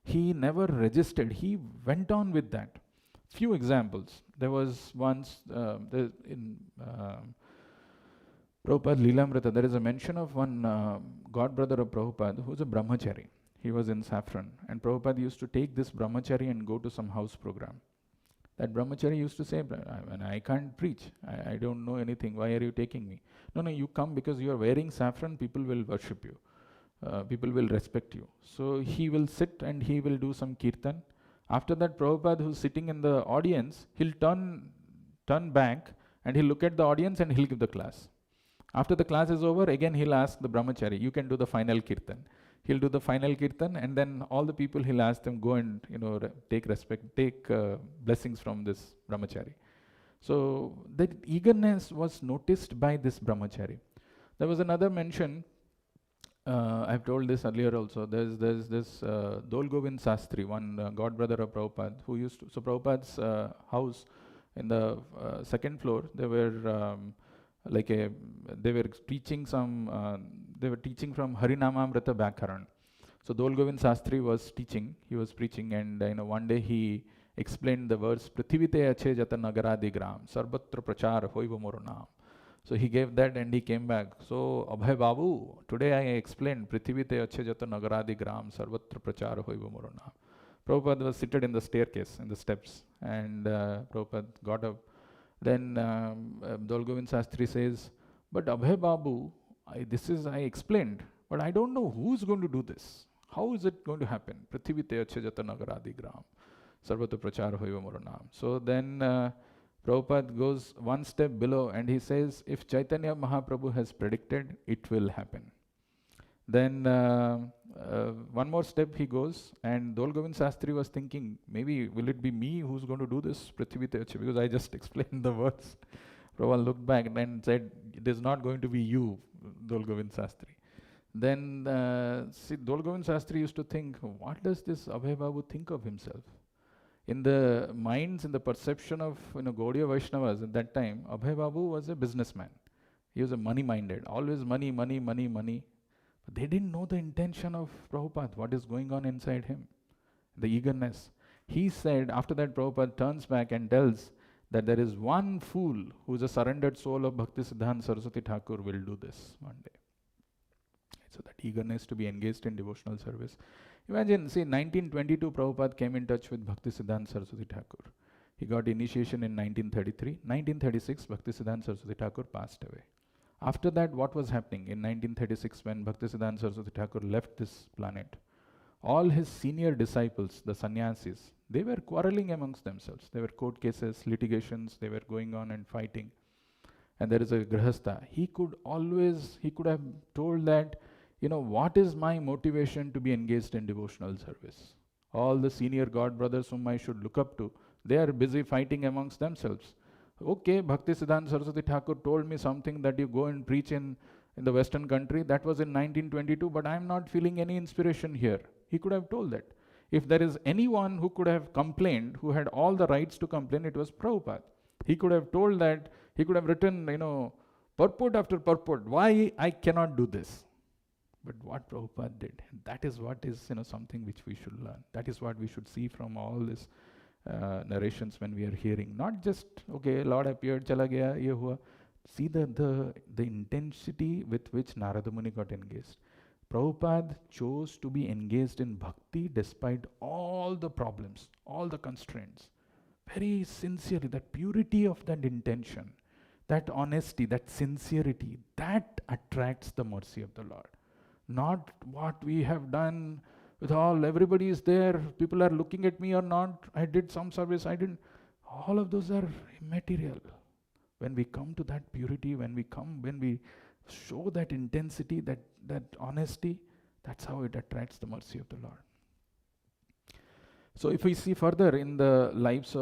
he never resisted. He went on with that. Few examples. There was once in Prabhupada Leelamrita, there is a mention of one god brother of Prabhupada who was a brahmachari. He was in saffron, and Prabhupada used to take this brahmachari and go to some house program. That brahmachari used to say, I can't preach, I don't know anything, why are you taking me? No, you come because you are wearing saffron, people will worship you, people will respect you. So he will sit and he will do some kirtan. After that, Prabhupada, who's sitting in the audience, he'll turn back and he'll look at the audience and he'll give the class. After the class is over, again he'll ask the brahmachari, you can do the final kirtan. He'll do the final kirtan, and then all the people he'll ask them, go and take blessings from this brahmachari. So that eagerness was noticed by this brahmachari. There was another mention, I've told this earlier also, there's this Dol Govind Sastri, one god brother of Prabhupada, who used to, so Prabhupada's house in the second floor, they were teaching from Harinamamrita Bhakaran. So Dol Govind Sastri was teaching, he was preaching, and one day he explained the verse Prithivite ache jata nagaradi gram sarvatra prachar hoiva moronam. So he gave that and he came back. So Abhay Babu, today I explained Prithivite ache jata nagaradi gram sarvatra prachar hoiva moronam. Prabhupada was seated in the staircase, in the steps, and Prabhupada got up. Then Dol Govind Sastri says, but Abhay Babu, I explained, but I don't know who's going to do this. How is it going to happen? Prithivite ache jata nagaradi gram sarvatra prachar hoiva moronam. So then Prabhupada goes one step below and he says, if Chaitanya Mahaprabhu has predicted, it will happen. Then one more step he goes, and Dol Govind Sastri was thinking, maybe will it be me who's going to do this Prithivite ache, because I just explained the words. Prabhupada looked back and said, it is not going to be you, Dol Govind Sastri. Then Dol Govind Sastri used to think, what does this Abhay Babu think of himself? In the minds, in the perception of Gaudiya Vaishnavas at that time, Abhay Babu was a businessman. He was a money-minded, always money. But they didn't know the intention of Prabhupada, what is going on inside him, the eagerness. He said, after that Prabhupada turns back and tells that there is one fool who is a surrendered soul of Bhaktisiddhanta Saraswati Thakur will do this one day. So that eagerness to be engaged in devotional service. Imagine, see, 1922 Prabhupada came in touch with Bhaktisiddhanta Saraswati Thakur. He got initiation in 1933. 1936, Bhaktisiddhanta Saraswati Thakur passed away. After that, what was happening in 1936 when Bhaktisiddhanta Saraswati Thakur left this planet? All his senior disciples, the sannyasis, they were quarreling amongst themselves. There were court cases, litigations, they were going on and fighting. And there is a grihastha. He could have told that, what is my motivation to be engaged in devotional service? All the senior god brothers whom I should look up to, they are busy fighting amongst themselves. Okay, Bhakti Siddhanta Saraswati Thakur told me something that you go and preach in the Western country. That was in 1922, but I am not feeling any inspiration here. He could have told that. If there is anyone who could have complained, who had all the rights to complain, it was Prabhupada. He could have told that, he could have written, purport after purport, why I cannot do this. But what Prabhupada did, and that is what is something which we should learn. That is what we should see from all this narrations when we are hearing. Not just, okay, Lord appeared, chala gaya, ye hua. See the intensity with which Narada Muni got engaged. Prabhupada chose to be engaged in bhakti despite all the problems, all the constraints. Very sincerely, that purity of that intention, that honesty, that sincerity, that attracts the mercy of the Lord. Not what we have done with everybody is there, people are looking at me or not, I did some service, I didn't. All of those are immaterial. When we come to that purity, when we show that intensity, that honesty, that's how it attracts the mercy of the Lord. So if we see further in the life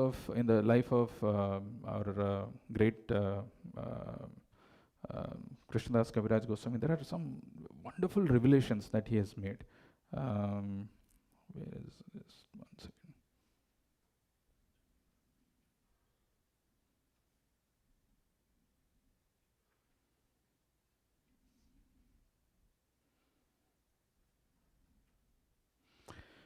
of our great Krishnadas Kaviraj Goswami, there are some wonderful revelations that he has made. Where is this? One second.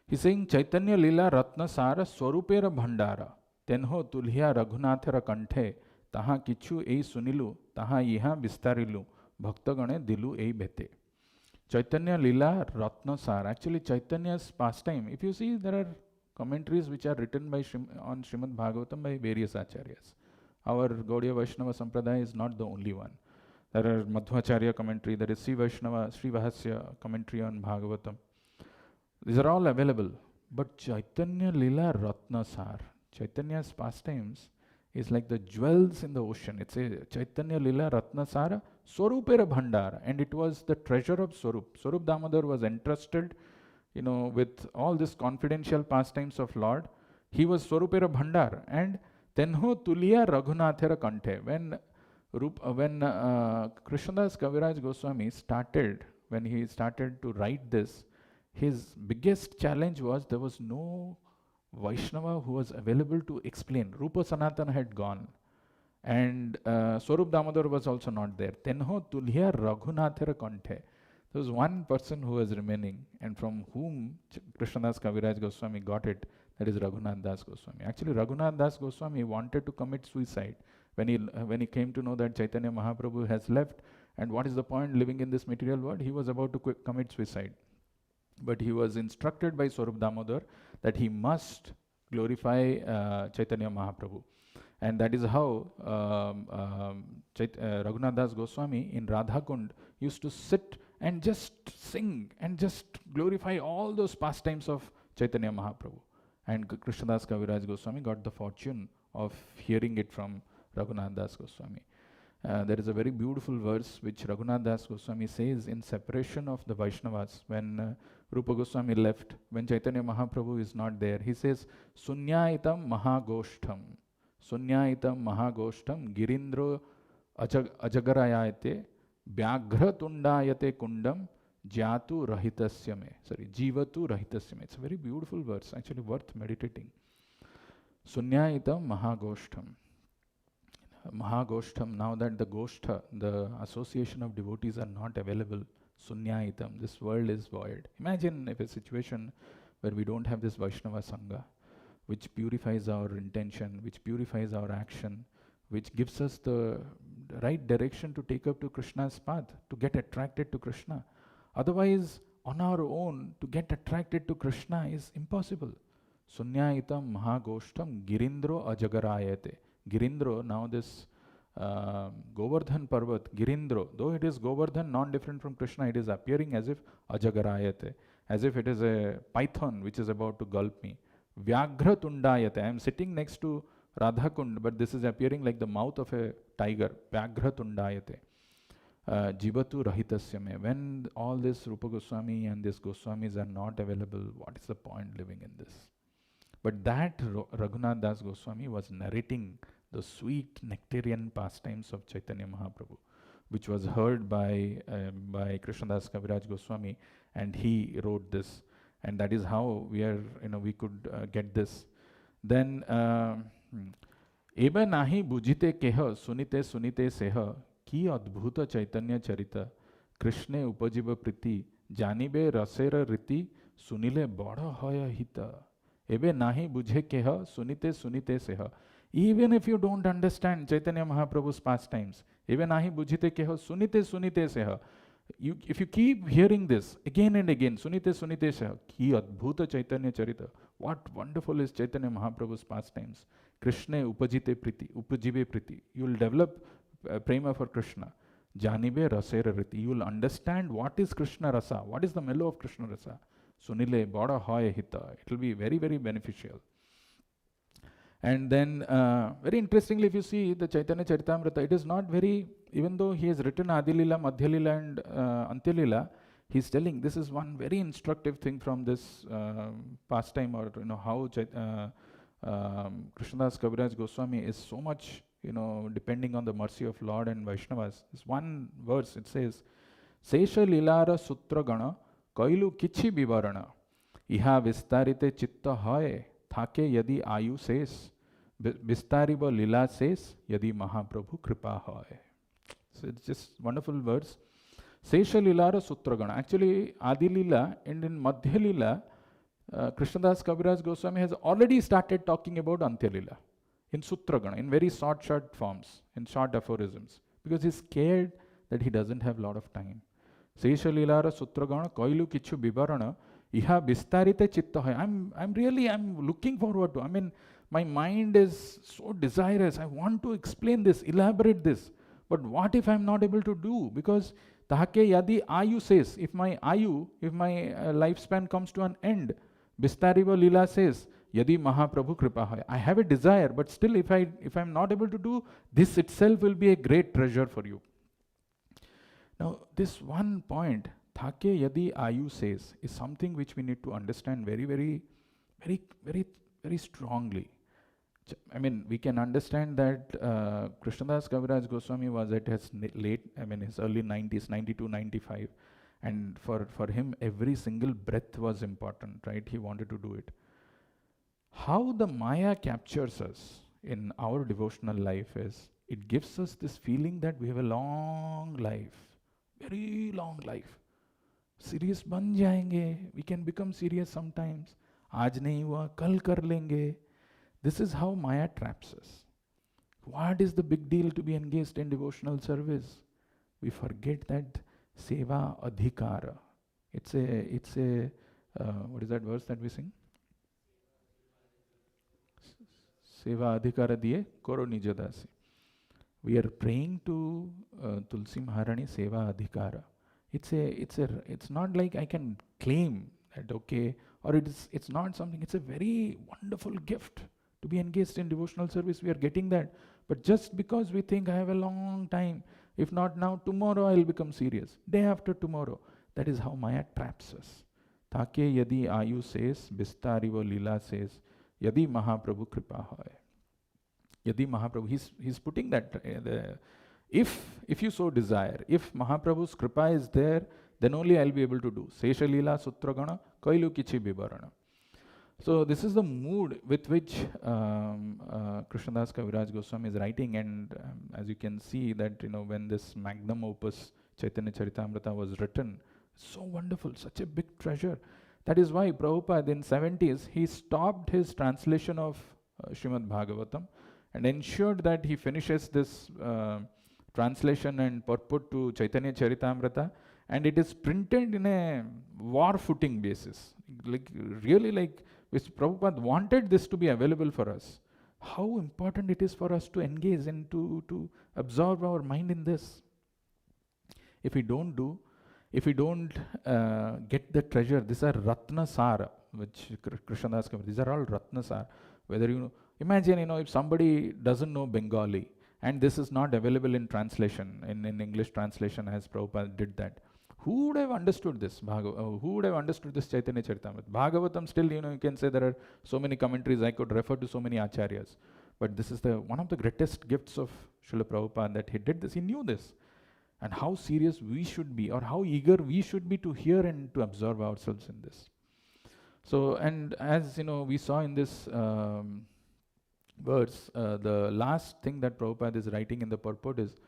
He's saying Chaitanya Lila Ratna Sara Swarupera Bhandara Tenho Tulhiya Raghunathara Kanthe Taha Kichu Ei Sunilu Taha Iha Vistarilu Bhaktagane Dilu Ei Bete. Chaitanya Lila Ratna Sara. Actually, Chaitanya's pastime, if you see, there are commentaries which are written on Srimad Bhagavatam by various acharyas. Our Gaudiya Vaishnava Sampradaya is not the only one. There are Madhvacharya commentary, there is Sri Vahasya commentary on Bhagavatam. These are all available. But Chaitanya Lila Ratna Sar, Chaitanya's pastimes is like the jewels in the ocean. It's a Chaitanya Lila Ratna Sara Swarupera Bhandara, and it was the treasure of Swarup. Swarup Damodar was entrusted, with all this confidential pastimes of Lord. He was Swarupera Bhandar, and Tenho Tuliya Raghunathera Kanthe. When Krishnadas Kaviraj Goswami when he started to write this, his biggest challenge was there was no Vaishnava who was available to explain. Rupa Sanatana had gone, and Swarup Damodar was also not there. Tenho Tulhiya Raghunathara Kanthe. There was one person who was remaining, and from whom Krishnadas Kaviraj Goswami got it, that is Raghunath Das Goswami. Actually, Raghunath Das Goswami wanted to commit suicide when he came to know that Chaitanya Mahaprabhu has left, and what is the point living in this material world? He was about to commit suicide. But he was instructed by Swarup Damodar that he must glorify Chaitanya Mahaprabhu. And that is how Raghunath Das Goswami in Radhakund used to sit and just sing and just glorify all those pastimes of Chaitanya Mahaprabhu. And Krishnadas Kaviraj Goswami got the fortune of hearing it from Raghunath Das Goswami. There is a very beautiful verse which Raghunath Das Goswami says in separation of the Vaishnavas when Rupa Goswami left, when Chaitanya Mahaprabhu is not there. He says, Sunyaitam Mahagostham Girindro Ajagarayate Vyaghra Tundayate Kundam Jatu Rahitasyame. Jivatu Rahitasyame. It's a very beautiful verse, actually worth meditating. Sunyaitam Mahagostham, now that the Goshtha, the association of devotees are not available, Sunyaitam, this world is void. Imagine if a situation where we don't have this Vaishnava Sangha, which purifies our intention, which purifies our action, which gives us the right direction to take up to Krishna's path, to get attracted to Krishna. Otherwise, on our own, to get attracted to Krishna is impossible. Sunyaitam Mahagoshtam Girindro Ajagarayate. Girindro, now this Govardhan Parvat, Girindro, though it is Govardhan, non-different from Krishna, it is appearing as if Ajagarayate, as if it is a python which is about to gulp me. Vyaghra Tundayate, I am sitting next to Radhakund, but this is appearing like the mouth of a tiger. Vyaghra Tundayate. Jivatu Rahitasyame. When all this Rupa Goswami and this Goswamis are not available, what is the point living in this? But that Raghunath Das Goswami was narrating the sweet nectarian pastimes of Chaitanya Mahaprabhu, which was heard by Krishnadas Kaviraj Goswami, and he wrote this, and that is how we could get this. Then Eba nahi bujite keha sunite sunite seha ki adbhuta chaitanya charita Krishne upajiva priti janibe rasera riti sunile bada hoya hita. Ebe nahi bujhe keha sunite sunite seha. Even if you don't understand Chaitanya Mahaprabhu's pastimes, even nahi bujhite keha sunite sunite seha. If you keep hearing this again and again, sunite sunite seha, ki adbhuta Chaitanya charita. What wonderful is Chaitanya Mahaprabhu's pastimes. Krishna upajive priti. You will develop prema for Krishna. Janibe rasera riti. You will understand what is Krishna rasa, what is the mellow of Krishna rasa. Sunile bada hoya hita. It will be very, very beneficial. And then, very interestingly, if you see the Chaitanya Charitamrita, it is not very, even though he has written Adilila, Madhyalila and Antyalila, he's telling this is one very instructive thing from this pastime, or how Krishnadas Kaviraj Goswami is so much, depending on the mercy of Lord and Vaishnavas. This one verse, it says, Sesha Lilara Sutra Gana Kailu Kichi Vivarana Iha Vistarite Chitta Hoye Thake Yadi Ayu Ses Vistariba Lila Ses Yadi Mahaprabhu Kripa Hoye. So it's just wonderful verse. Sesha Lilara Sutra Gana. Actually, Adi Lila and in Madhya Lila, Krishnadas Kaviraj Goswami has already started talking about Antyalila in Sutra Gana, in very short forms, in short aphorisms, because he's scared that he doesn't have a lot of time. Sesha Lilara Sutra Gana Koilu Kichu Bibarana Iha Vistarite Chitta Hoy. I'm looking forward to. I mean, my mind is so desirous. I want to explain this, elaborate this. But what if I'm not able to do? Because Tahake Yadi Ayu says, if my lifespan comes to an end, Bistariva Lila says, Yadi Mahaprabhu Kripa Hoy. I have a desire, but still if I'm not able to do, this itself will be a great treasure for you. Now, this one point, Thake Yadi Ayu says, is something which we need to understand very, very, very, very, very strongly. I mean, we can understand that Krishnadas Kaviraj Goswami was at his his early 90s, 92, 95. And for him, every single breath was important, right? He wanted to do it. How the Maya captures us in our devotional life is, it gives us this feeling that we have a long life, very long life. Serious ban jayenge, we can become serious sometimes. Aaj nahi hua, kal kar lenge. This is how Maya traps us. What is the big deal to be engaged in devotional service? We forget that Seva Adhikara. It's a what is that verse that we sing? Seva Adhikara diye koro nija dasi. We are praying to Tulsi Maharani Seva Adhikara. It's not like I can claim that, okay, or it's not something, it's a very wonderful gift to be engaged in devotional service. We are getting that. But just because we think I have a long time, if not now, tomorrow I'll become serious. Day after tomorrow. That is how Maya traps us. Take yadi ayu says, Bistariva Lila says, Yadi Mahaprabhu Kripa Hoy. Yadi Mahaprabhu, he's putting that, if you so desire, if Mahaprabhu's Kripa is there, then only I'll be able to do. Sesha Lila Sutragana, Kailu Kichi Bibarana. So this is the mood with which Krishnadas Kaviraj Goswami is writing, and as you can see that, when this magnum opus Chaitanya Charitamrita was written, so wonderful, such a big treasure. That is why Prabhupada in 70s, he stopped his translation of Srimad Bhagavatam and ensured that he finishes this translation and purport to Chaitanya Charitamrita, and it is printed in a war footing basis. Which Prabhupada wanted this to be available for us. How important it is for us to engage and to absorb our mind in this. If we don't get the treasure, these are Ratna Sara, which Krishnadas Kaviraj, these are all Ratna Sara. Whether imagine, if somebody doesn't know Bengali and this is not available in translation, in English translation as Prabhupada did that. Who would have understood this? Who would have understood this Chaitanya Charitamrita? Bhagavatam still, you can say there are so many commentaries, I could refer to so many acharyas. But this is one of the greatest gifts of Srila Prabhupada, that he did this. He knew this. And how serious we should be, or how eager we should be to hear and to absorb ourselves in this. So, and as we saw in this verse, the last thing that Prabhupada is writing in the purport is,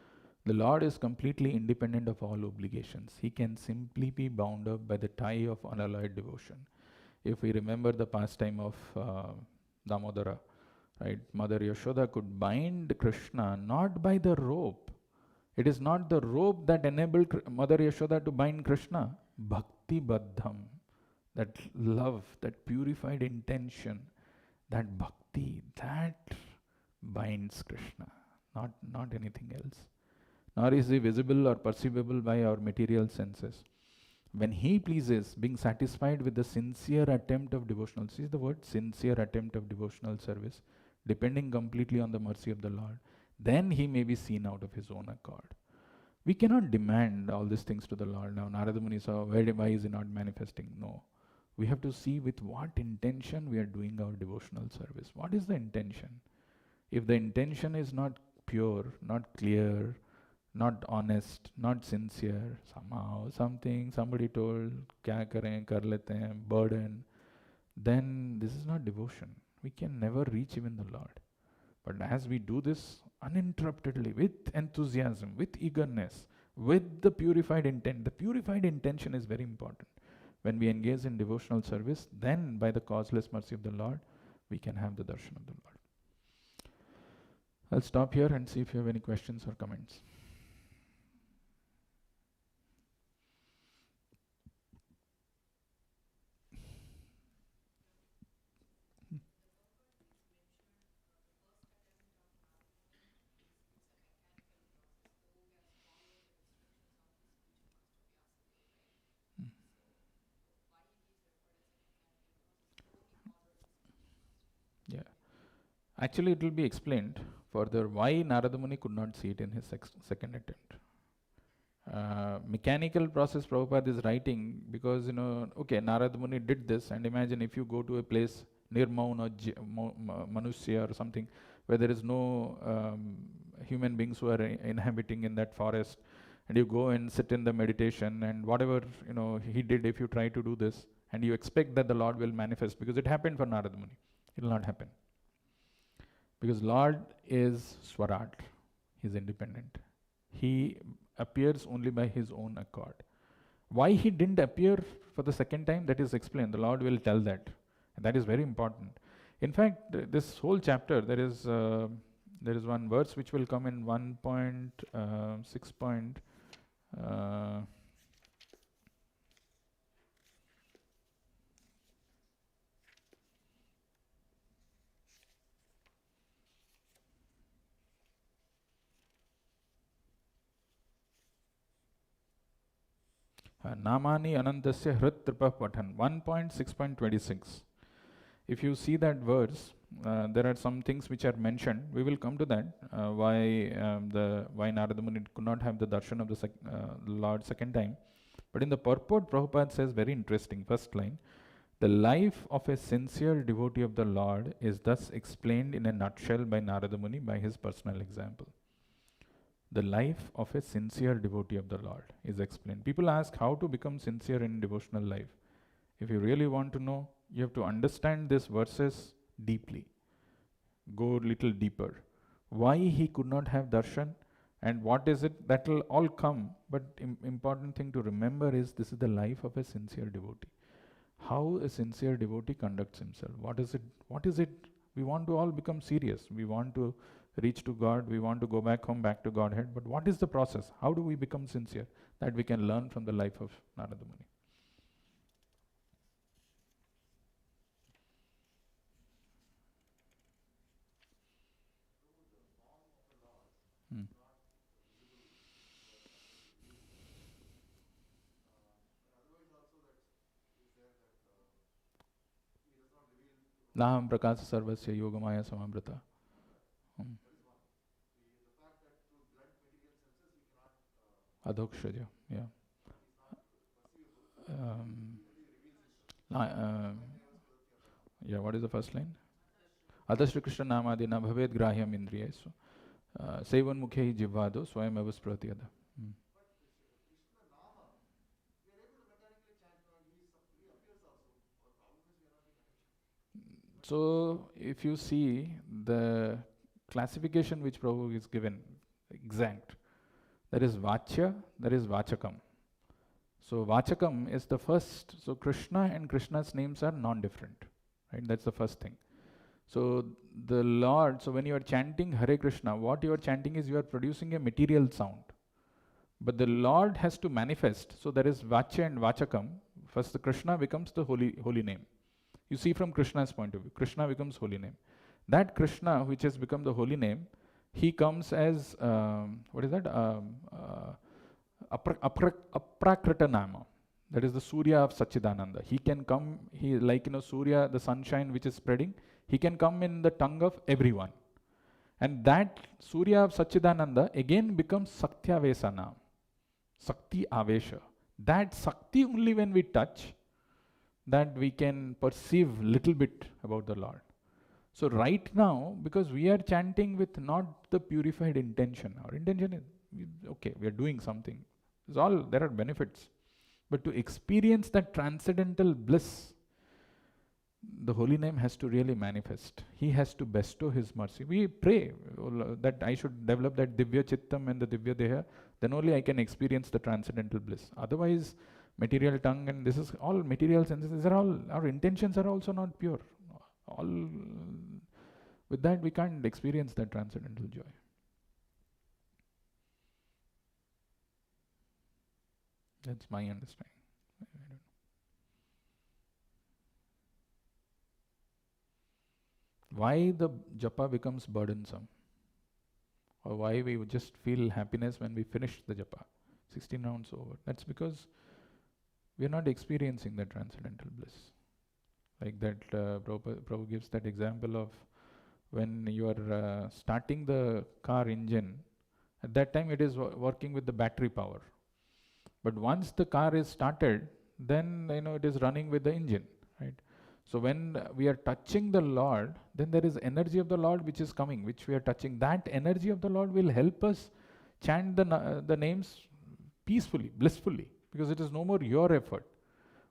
the Lord is completely independent of all obligations. He can simply be bound up by the tie of unalloyed devotion. If we remember the pastime of Damodara, right? Mother Yashoda could bind Krishna not by the rope. It is not the rope that enabled Mother Yashoda to bind Krishna. Bhakti Baddham, that love, that purified intention, that bhakti, that binds Krishna, not anything else. Nor is he visible or perceivable by our material senses. When he pleases, being satisfied with the sincere attempt of devotional, see the word, sincere attempt of devotional service, depending completely on the mercy of the Lord, then he may be seen out of his own accord. We cannot demand all these things to the Lord. Now, Narada Muni saw, why is he not manifesting? No. We have to see with what intention we are doing our devotional service. What is the intention? If the intention is not pure, not clear, not honest, not sincere, somehow, somebody told, kya kare, kar lete hain, burden, then this is not devotion. We can never reach even the Lord. But as we do this uninterruptedly, with enthusiasm, with eagerness, with the purified intent, the purified intention is very important. When we engage in devotional service, then by the causeless mercy of the Lord, we can have the darshan of the Lord. I'll stop here and see if you have any questions or comments. Yeah. Actually, it will be explained further why Narada Muni could not see it in his second attempt. Mechanical process Prabhupada is writing because, okay, Narada Muni did this, and imagine if you go to a place near Maun or Manusya or something, where there is no human beings who are inhabiting in that forest, and you go and sit in the meditation, and whatever, he did, if you try to do this, and you expect that the Lord will manifest, because it happened for Narada Muni. It will not happen. Because Lord is Swarat. He is independent. He appears only by his own accord. Why he didn't appear for the second time, that is explained. The Lord will tell that. And that is very important. In fact, this whole chapter, there is one verse which will come in 1.6. Namani Anantasya Hrit Tripa Pathan, 1.6.26. If you see that verse, there are some things which are mentioned. We will come to that, why Narada Muni could not have the darshan of the Lord second time. But in the purport, Prabhupada says very interesting, first line, the life of a sincere devotee of the Lord is thus explained in a nutshell by Narada Muni by his personal example. The life of a sincere devotee of the Lord is explained. People ask how to become sincere in devotional life. If you really want to know, you have to understand these verses deeply. Go a little deeper. Why he could not have darshan, and what is it, that will all come. But important thing to remember is this is the life of a sincere devotee. How a sincere devotee conducts himself. What is it? We want to all become serious. We want to reach to God, we want to go back home, back to Godhead. But what is the process? How do we become sincere? That we can learn from the life of Narada Muni. Naham prakasa sarvasya yogamaya samamrita. Adhokshaja, yeah. Yeah, what is the first line? Adashri Krishna namadina bhavet grahyam indriyesu. Sevan mukhe hi jivvado swayam avaspratyada. So, if you see the classification which Prabhu is given, exact, there is Vachya, there is Vachakam. So, Vachakam is the first, so Krishna and Krishna's names are non-different, right? That's the first thing. So, the Lord, so when you are chanting Hare Krishna, what you are chanting is you are producing a material sound. But the Lord has to manifest, so there is Vachya and Vachakam. First, the Krishna becomes the holy name. You see from Krishna's point of view, Krishna becomes holy name. That Krishna, which has become the holy name, he comes as, what is that? Aprakrita Nama. That is the Surya of Sachidananda. He can come, like Surya, the sunshine which is spreading, he can come in the tongue of everyone. And that Surya of Sachidananda again becomes Satyavesana, Sakti Avesha. That Sakti only when we touch, that we can perceive little bit about the Lord. So right now, because we are chanting with not the purified intention, our intention is, okay, we are doing something. There are benefits. But to experience that transcendental bliss, the holy name has to really manifest. He has to bestow his mercy. We pray that I should develop that Divya Chittam and the Divya Deha, then only I can experience the transcendental bliss. Otherwise, material tongue and this is all material senses, these are all, our intentions are also not pure. With that we can't experience that transcendental joy. That's my understanding. Why the japa becomes burdensome? Or why we would just feel happiness when we finish the japa? 16 rounds over. That's because we are not experiencing that transcendental bliss. Like that, Prabhu gives that example of when you are starting the car engine, at that time it is working with the battery power. But once the car is started, then it is running with the engine, right? So when we are touching the Lord, then there is energy of the Lord which is coming, which we are touching. That energy of the Lord will help us chant the names peacefully, blissfully, because it is no more your effort.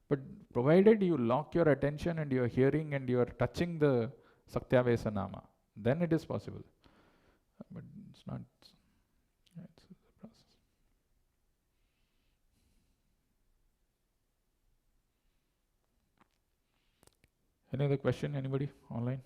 But provided you lock your attention and you are hearing and you are touching the Satyavesa Nama, then it is possible. But it's not, it's a process. Any other question, anybody online?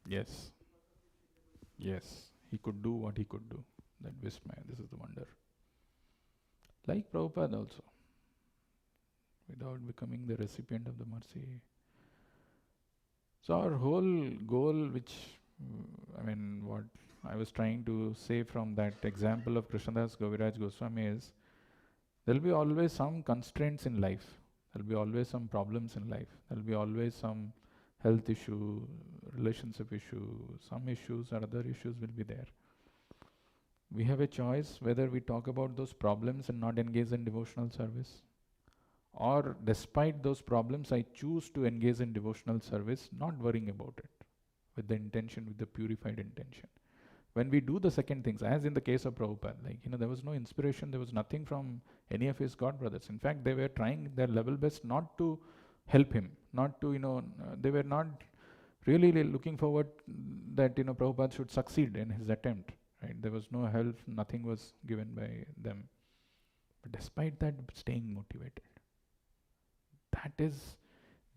Yes. Yes. He could do what he could do. That Vismaya, this is the wonder. Like Prabhupada also. Without becoming the recipient of the mercy. So our whole goal, which, what I was trying to say from that example of Krishnadas Kaviraj Goswami is, there will be always some constraints in life. There will be always some problems in life. There will be always some health issue, relationship issue, some issues or other issues will be there. We have a choice whether we talk about those problems and not engage in devotional service, or despite those problems I choose to engage in devotional service, not worrying about it, with the intention, with the purified intention. When we do the second things, as in the case of Prabhupada, there was no inspiration, there was nothing from any of his god brothers. In fact, they were trying their level best not to help him, not to, they were not really looking forward that, Prabhupada should succeed in his attempt, right? There was no help, nothing was given by them. But despite that, staying motivated.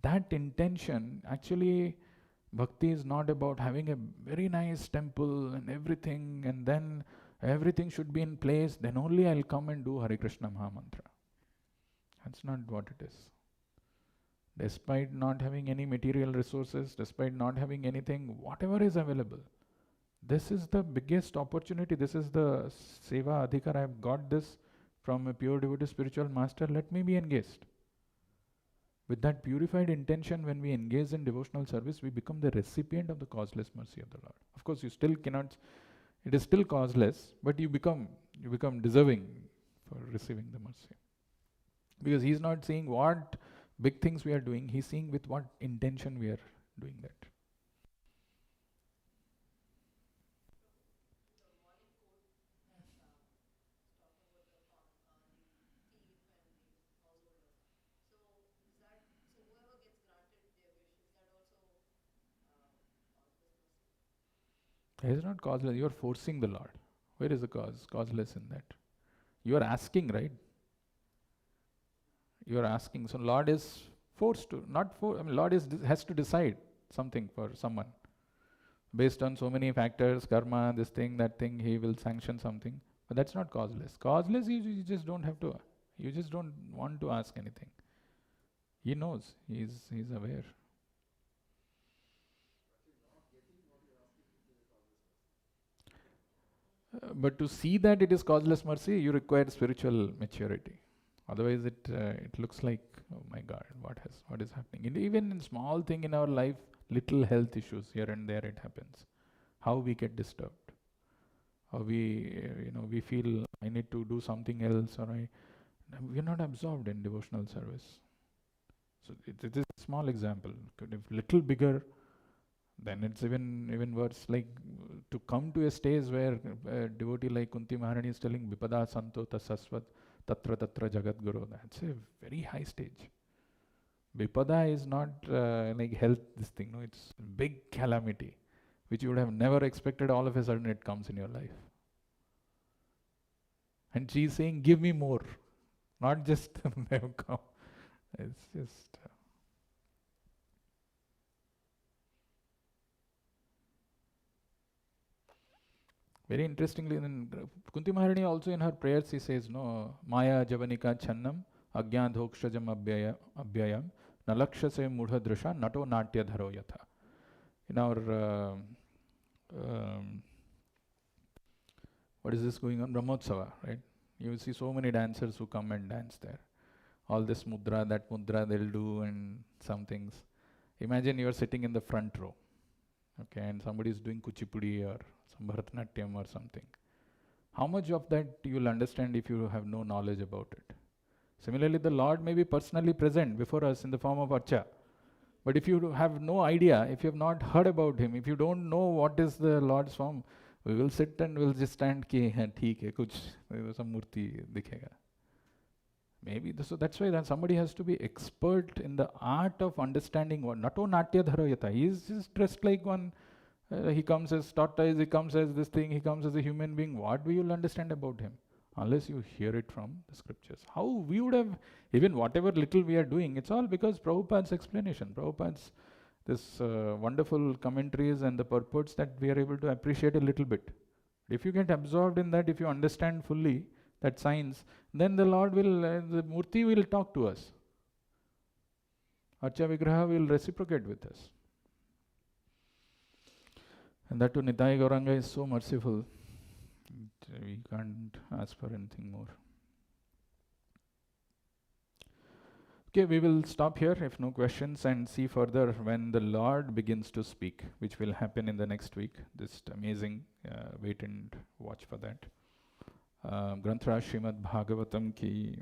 That intention, actually, bhakti is not about having a very nice temple and everything, and then everything should be in place, then only I'll come and do Hare Krishna Mahamantra. That's not what it is. Despite not having any material resources, despite not having anything, whatever is available, this is the biggest opportunity. This is the Seva Adhikar. I've got this from a pure devotee spiritual master. Let me be engaged. With that purified intention, when we engage in devotional service, we become the recipient of the causeless mercy of the Lord. Of course, you still cannot, it is still causeless, but you become deserving for receiving the mercy. Because He is not seeing what big things we are doing, He is seeing with what intention we are doing that. It is not causeless. You are forcing the Lord. Where is the causeless in that? You are asking, right? You are asking. So Lord is forced to, Lord has to decide something for someone. Based on so many factors, karma, this thing, that thing, He will sanction something. But that's not causeless. Causeless, you just don't have to, you just don't want to ask anything. He knows. He's aware. But to see that it is causeless mercy, you require spiritual maturity. Otherwise, it looks like, oh my God, what is happening? And even in small thing in our life, little health issues here and there, it happens. How we get disturbed, or we feel I need to do something else, or we are not absorbed in devotional service. So it is a small example. If little bigger, then it's even worse. Like to come to a stage where a devotee like Kunti Maharani is telling Vipada Santo Tasasvat Tatra Tatra Jagat Guru. That's a very high stage. Vipada is not like health, this thing. No, it's big calamity, which you would have never expected. All of a sudden it comes in your life. And she's saying, give me more. Not just they've come. It's just... Very interestingly, then Kunti Maharani also in her prayers, she says, no, Maya Javanika Channam, Agyan Dhokshajam Abhyayam, Nalaksha se Mudha Drisha, Nato Natya Dharo Yatha. In our, what is this going on? Brahmotsava, right? You will see so many dancers who come and dance there. All this mudra, that mudra they'll do, and some things. Imagine you are sitting in the front row, okay, and somebody is doing Kuchipudi or some Bharatanatyam or something. How much of that you will understand if you have no knowledge about it? Similarly, the Lord may be personally present before us in the form of Archa. But if you have no idea, if you have not heard about Him, if you don't know what is the Lord's form, we will sit and we'll just stand ki theek hai, kuch some murti dikhega. Maybe so that's why that somebody has to be expert in the art of understanding what Nato Natya Dharoyata. He is just dressed like one. He comes as tortoise, he comes as this thing, he comes as a human being. What will you understand about him? Unless you hear it from the scriptures. How we would have, even whatever little we are doing, it's all because Prabhupada's explanation, Prabhupada's this wonderful commentaries and the purports that we are able to appreciate a little bit. If you get absorbed in that, if you understand fully that science, then the Lord will, the Murti will talk to us. Archa Vigraha will reciprocate with us. And that too, Nitai Gauranga is so merciful. We can't ask for anything more. Okay, we will stop here if no questions and see further when the Lord begins to speak, which will happen in the next week. Just amazing. Wait and watch for that. Granthra Srimad Bhagavatam ki